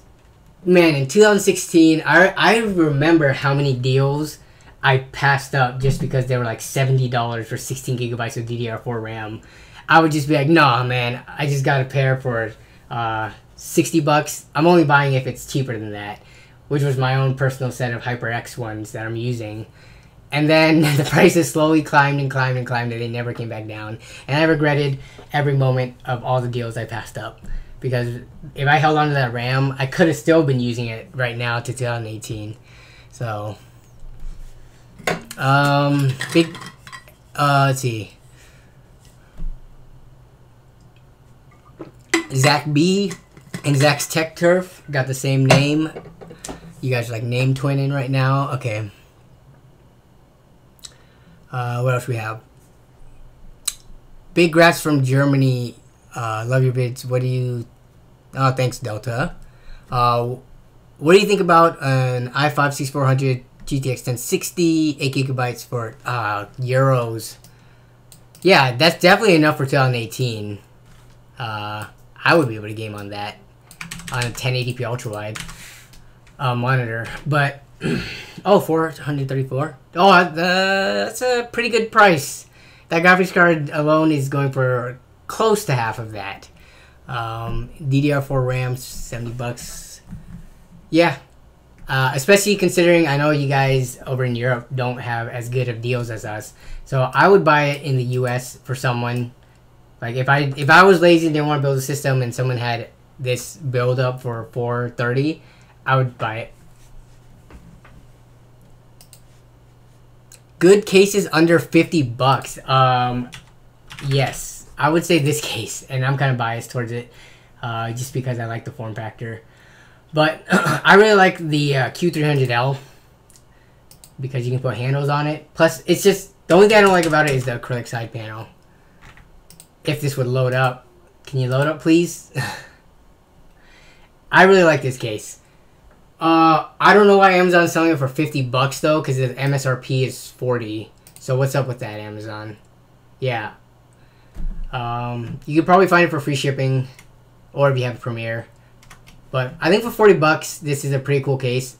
man, in 2016, I remember how many deals I passed up just because they were like $70 for 16 gigabytes of DDR4 RAM. I would just be like, nah, man, I just got a pair for $60. I'm only buying if it's cheaper than that, which was my own personal set of HyperX ones that I'm using. And then the prices slowly climbed and climbed and climbed, and they never came back down. And I regretted every moment of all the deals I passed up. Because if I held on to that RAM, I could have still been using it right now to 2018. So... let's see. Zach B and Zach's Tech Turf got the same name. You guys are like name twinning right now. Okay. What else we have? Big Grass from Germany. Love your bids. What do you... Oh, thanks, Delta. What do you think about an i5 6400 GTX 1060, 8 gigabytes for euros? Yeah, that's definitely enough for 2018. I would be able to game on that on a 1080p ultra wide monitor. But oh, 434. Oh, that's a pretty good price. That graphics card alone is going for close to half of that. DDR4 RAM, $70. Yeah, especially considering I know you guys over in Europe don't have as good of deals as us. So I would buy it in the US for someone. Like if I was lazy and didn't want to build a system and someone had this build up for 430, I would buy it. Good cases under $50. Yes, I would say this case, and I'm kind of biased towards it, just because I like the form factor. But I really like the Q300L because you can put handles on it. Plus, it's just the only thing I don't like about it is the acrylic side panel. If this would load up, can you load up, please? I really like this case. I don't know why Amazon's selling it for $50 though, because the MSRP is $40. So what's up with that, Amazon? Yeah. You could probably find it for free shipping, or if you have Premiere. But I think for $40, this is a pretty cool case,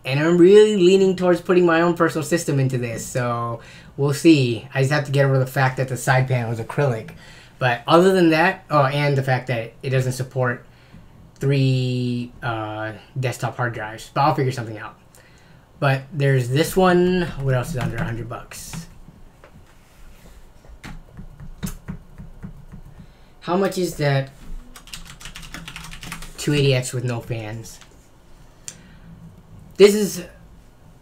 and I'm really leaning towards putting my own personal system into this. So we'll see. I just have to get over the fact that the side panel is acrylic. But other than that, oh, and the fact that it doesn't support 3 desktop hard drives, but I'll figure something out. But there's this one. What else is under $100? How much is that 280X with no fans? This is...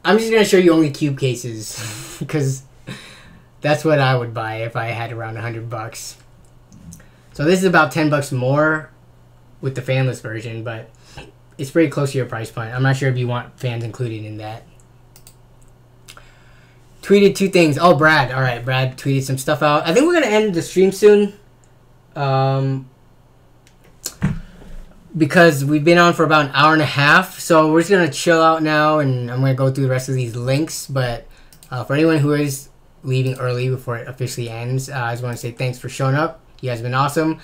I'm just going to show you only cube cases because that's what I would buy if I had around $100. So this is about $10 more with the fanless version, but it's pretty close to your price point. I'm not sure if you want fans included in that. Tweeted 2 things. Oh, Brad. All right, Brad tweeted some stuff out. I think we're going to end the stream soon. Because we've been on for about an hour and a half. So we're just going to chill out now, and I'm going to go through the rest of these links. But for anyone who is leaving early before it officially ends, I just want to say thanks for showing up. You guys have been awesome.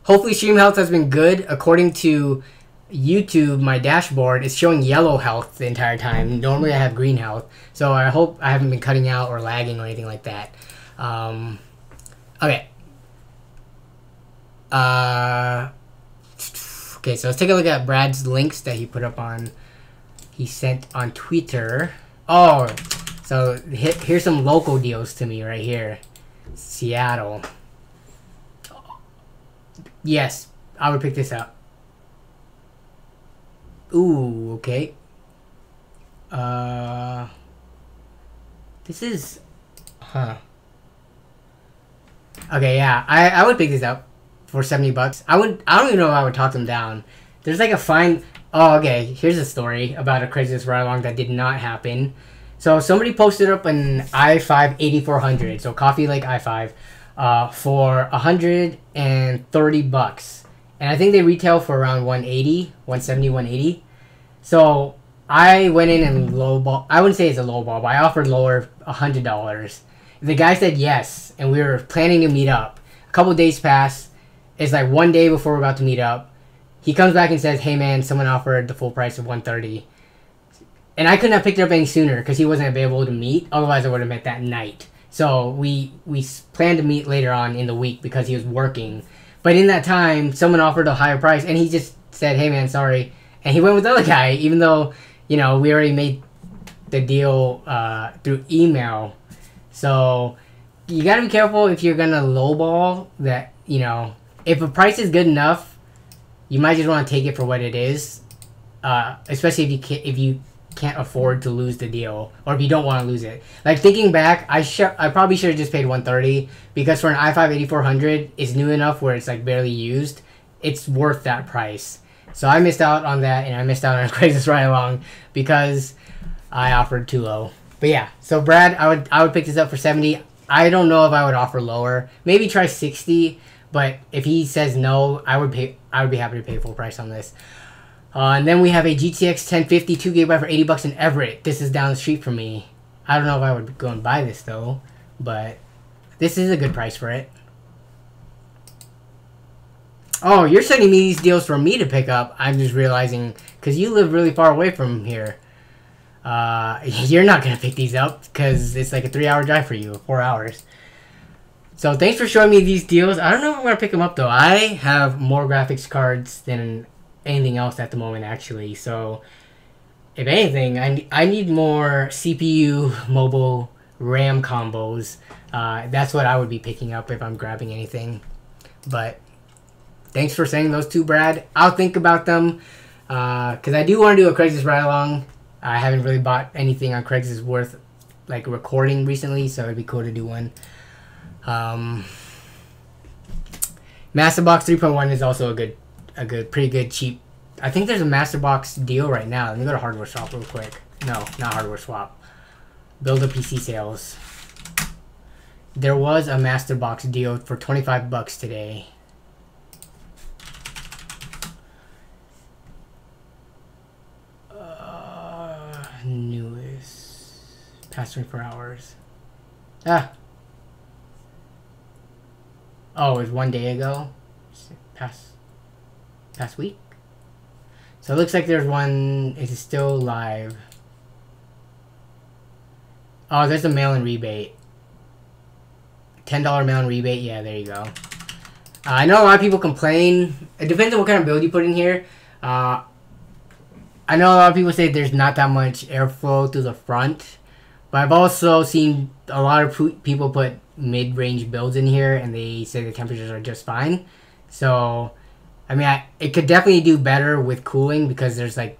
Hopefully stream health has been good. According to YouTube, my dashboard is showing yellow health the entire time. Normally I have green health. So I hope I haven't been cutting out or lagging or anything like that. Okay. Okay, so let's take a look at Brad's links that he sent on Twitter. Oh, so here's some local deals to me right here. Seattle. Yes, I would pick this up. Ooh, okay. This is... Huh. Okay, yeah, I would pick this up for $70. I don't even know if I would talk them down. There's like a fine... Oh, okay, here's a story about a Craigslist ride-along that did not happen. So somebody posted up an i5 8400, so Coffee Lake i5, for $130, and I think they retail for around 170, so I went in and lowball. I wouldn't say it's a lowball, but I offered lower, $100. The guy said yes, and we were planning to meet up. A couple days pass. It's like one day before we're about to meet up. He comes back and says, "Hey man, someone offered the full price of $130." And I couldn't have picked it up any sooner because he wasn't available to meet. Otherwise, I would have met that night. So we planned to meet later on in the week because he was working. But in that time, someone offered a higher price, and he just said, "Hey man, sorry." And he went with the other guy, even though, you know, we already made the deal through email. So you gotta be careful if you're gonna lowball that. You know, if a price is good enough, you might just want to take it for what it is. Especially if you can't afford to lose the deal, or if you don't want to lose it. Like, thinking back, I probably should have just paid $130, because for an i5 8400, it's new enough where it's like barely used. It's worth that price. So I missed out on that, and I missed out on a Craigslist ride along because I offered too low. But yeah, so Brad, I would pick this up for $70. I don't know if I would offer lower. Maybe try 60, but if he says no, I would be happy to pay full price on this. And then we have a GTX 1050 2GB for $80 in Everett. This is down the street from me. I don't know if I would go and buy this though, but this is a good price for it. Oh, you're sending me these deals for me to pick up. I'm just realizing, because you live really far away from here. You're not going to pick these up, because it's like a 3-hour drive for you, 4 hours. So thanks for showing me these deals. I don't know if I'm going to pick them up, though. I have more graphics cards than anything else at the moment, actually. So, if anything, I need more CPU, mobile, RAM combos. That's what I would be picking up if I'm grabbing anything. But thanks for saying those two, Brad. I'll think about them, because I do want to do a Craigslist ride-along. I haven't really bought anything on Craigslist worth like recording recently, so it'd be cool to do one. Masterbox 3.1 is also pretty good, cheap. I think there's a Masterbox deal right now. Let me go to Hardware Swap real quick. No, not Hardware Swap. Build a PC sales. There was a Masterbox deal for $25 today. Newest. Past 24 hours. Ah. Oh, it was 1 day ago? Past week? So it looks like there's one. Is it still live? Oh, there's a mail-in rebate. $10 mail-in rebate. Yeah, there you go. I know a lot of people complain. It depends on what kind of build you put in here. I know a lot of people say there's not that much airflow through the front. But I've also seen a lot of people put mid-range builds in here, and they say the temperatures are just fine. So, I mean, it could definitely do better with cooling, because there's like,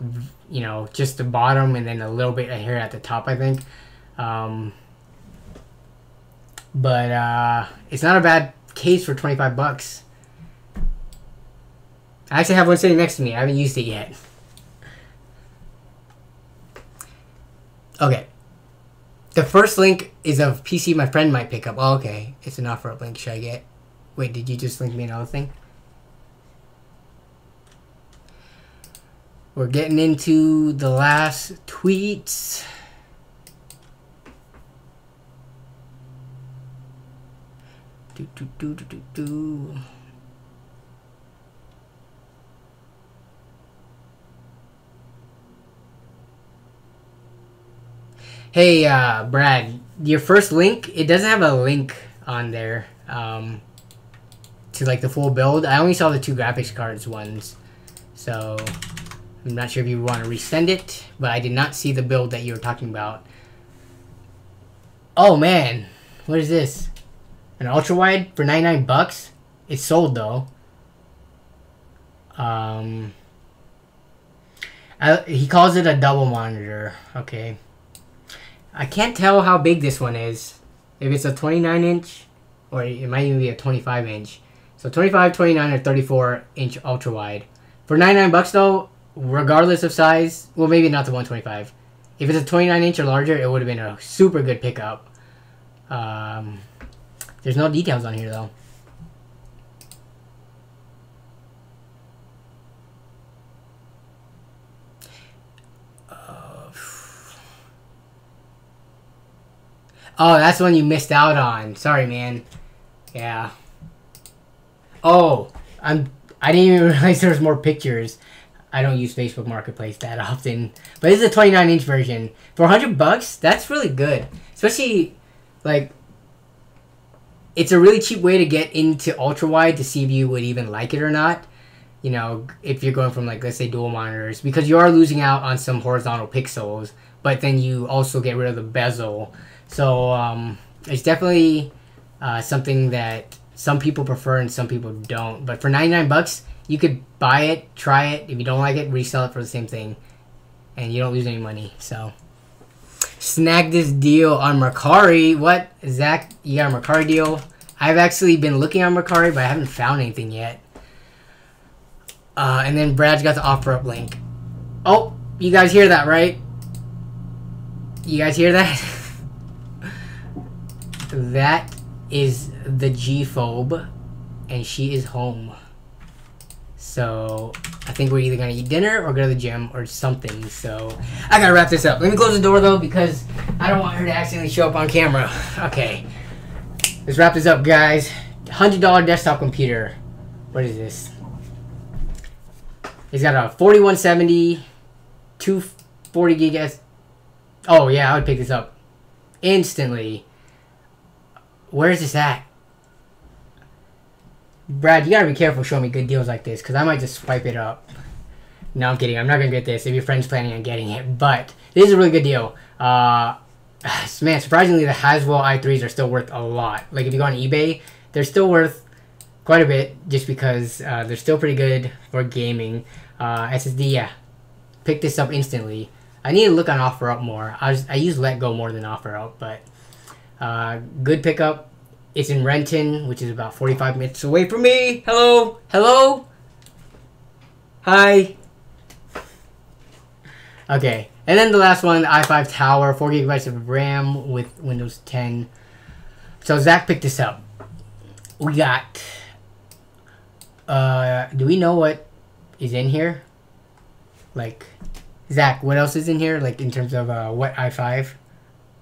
you know, just the bottom and then a little bit of hair at the top, I think. But it's not a bad case for $25. I actually have one sitting next to me. I haven't used it yet. Okay. The first link is a PC my friend might pick up. Oh, okay. It's an offer up link. Should I get... Wait, did you just link me another thing? We're getting into the last tweets. Hey, Brad, your first link, it doesn't have a link on there to like the full build. I only saw the 2 graphics cards ones, so I'm not sure if you want to resend it, but I did not see the build that you were talking about. Oh man, what is this? An ultra wide for $99? It's sold though. He calls it a double monitor. Okay. I can't tell how big this one is. If it's a 29-inch, or it might even be a 25-inch. So 25, 29, or 34-inch ultra-wide. For $99 though, regardless of size, well, maybe not the 125. If it's a 29-inch or larger, it would have been a super good pickup. There's no details on here though. Oh, that's the one you missed out on. Sorry, man. Yeah. Oh, I didn't even realize there was more pictures. I don't use Facebook Marketplace that often. But this is a 29-inch version. For $100, that's really good. Especially, like, it's a really cheap way to get into ultra-wide to see if you would even like it or not. You know, if you're going from, like, let's say dual monitors. Because you are losing out on some horizontal pixels. But then you also get rid of the bezel. So, it's definitely something that some people prefer and some people don't. But for $99, you could buy it, try it. If you don't like it, resell it for the same thing. And you don't lose any money. So, snag this deal on Mercari. What? Zach, you got a Mercari deal? I've actually been looking on Mercari, but I haven't found anything yet. And then Brad's got the offer up link. Oh, you guys hear that, right? You guys hear that? that is the G-phobe, and she is home. So I think we're either gonna eat dinner or go to the gym or something. So I gotta wrap this up. Let me close the door though, because I don't want her to accidentally show up on camera. Okay, let's wrap this up, guys. $100 desktop computer. What is this? It's got a 4170, 240 gig S. Oh yeah, I would pick this up instantly. Where's this at? Brad, you gotta be careful showing me good deals like this, because I might just swipe it up. No, I'm kidding. I'm not gonna get this if your friend's planning on getting it. But this is a really good deal. Man, surprisingly, the Haswell i3s are still worth a lot. Like, if you go on eBay, they're still worth quite a bit, just because they're still pretty good for gaming. SSD, yeah. Pick this up instantly. I need to look on OfferUp more. I use LetGo more than OfferUp, but good pickup. It's in Renton, which is about 45 minutes away from me. Hello? Hello? Hi? Okay. And then the last one, the i5 Tower, 4 gigabytes of RAM with Windows 10. So Zach picked this up. We got... do we know what is in here? Like, Zach, what else is in here? Like, in terms of what i5?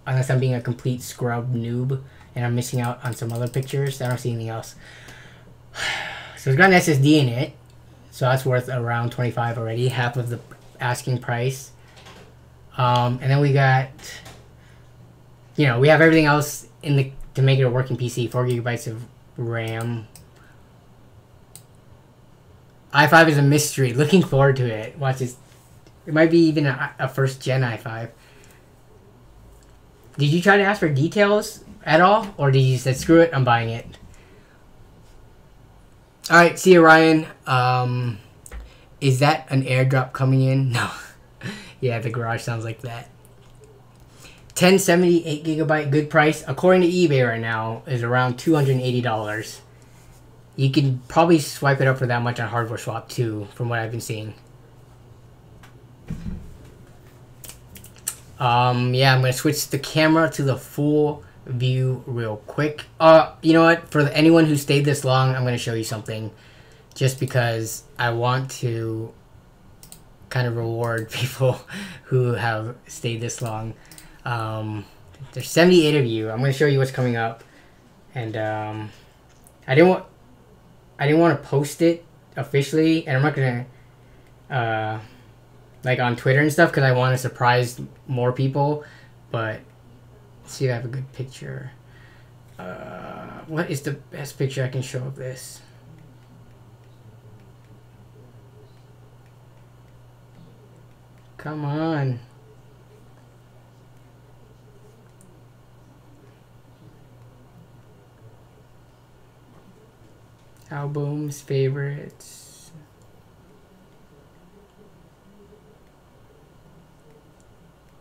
Unless I'm being a complete scrub noob and I'm missing out on some other pictures. I don't see anything else. So it's got an SSD in it. So that's worth around 25 already. Half of the asking price. And then we got... You know, we have everything else in the to make it a working PC. 4 gigabytes of RAM. i5 is a mystery. Looking forward to it. Watch this. It might be even a first gen i5. Did you try to ask for details at all? Or did you say, screw it, I'm buying it? Alright, see you, Ryan. Is that an airdrop coming in? No. Yeah, the garage sounds like that. 1070, 8 gigabyte, good price. According to eBay right now, is around $280. You can probably swipe it up for that much on Hardware Swap too, from what I've been seeing. Yeah, I'm gonna switch the camera to the full view real quick. You know what? For anyone who stayed this long, I'm gonna show you something, just because I want to kind of reward people who have stayed this long. There's 78 of you. I'm gonna show you what's coming up, and I didn't want to post it officially, and I'm not gonna like on Twitter and stuff, because I want to surprise more people. But let's see if I have a good picture. What is the best picture I can show of this? Come on. Albums, favorites.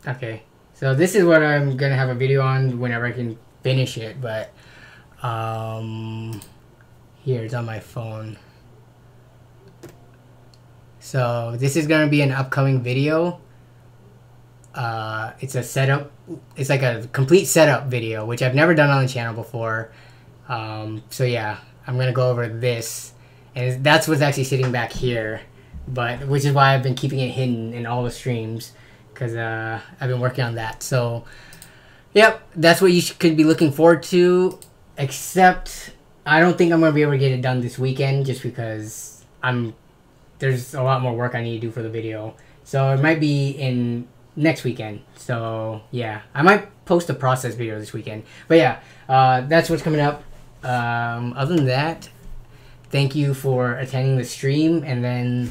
Okay, so this is what I'm gonna have a video on whenever I can finish it, but here, it's on my phone. So this is gonna be an upcoming video. It's a setup. It's like a complete setup video, which I've never done on the channel before. So yeah, I'm gonna go over this, and that's what's actually sitting back here, but which is why I've been keeping it hidden in all the streams, because I've been working on that. So yep, that's what you could be looking forward to, except I don't think I'm gonna be able to get it done this weekend, just because there's a lot more work I need to do for the video. So it might be in next weekend. So yeah, I might post a process video this weekend, but yeah, that's what's coming up. Other than that, thank you for attending the stream, and then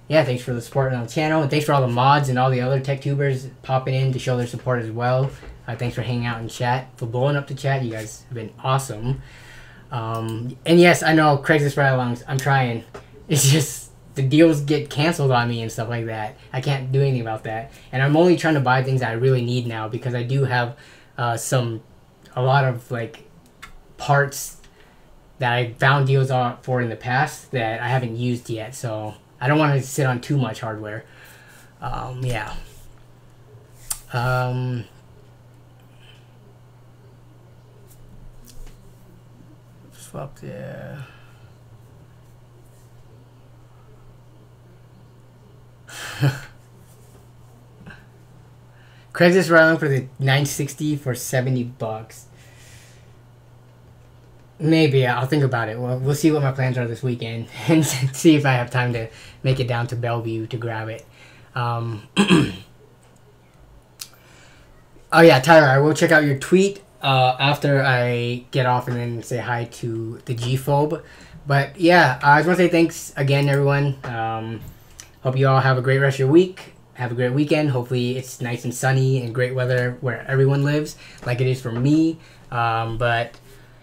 yeah, thanks for the support on the channel, and thanks for all the mods and all the other tech tubers popping in to show their support as well. Thanks for hanging out in chat, for blowing up the chat. You guys have been awesome. And yes, I know Craigslist ride-alongs, I'm trying. It's just the deals get canceled on me and stuff like that. I can't do anything about that, and I'm only trying to buy things that I really need now, because I do have a lot of like parts that I found deals for in the past that I haven't used yet, so I don't want to sit on too much hardware. Yeah. stuff up there. Craigslist running for the 960 for $70. Maybe I'll think about it. Well, we'll see what my plans are this weekend and see if I have time to make it down to Bellevue to grab it. Oh yeah, Tyler, I will check out your tweet after I get off and then say hi to the G-phobe. But yeah, I just want to say thanks again, everyone. Hope you all have a great rest of your week. Have a great weekend. Hopefully it's nice and sunny and great weather where everyone lives, like it is for me. But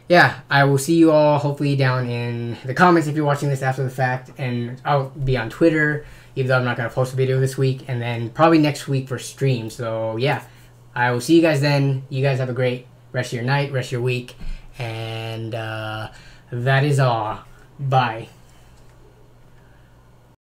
yeah, I will see you all hopefully down in the comments if you're watching this after the fact. And I'll be on Twitter, even though I'm not going to post a video this week. And then probably next week for stream. So yeah, I will see you guys then. You guys have a great rest of your night, rest of your week. And that is all. Bye.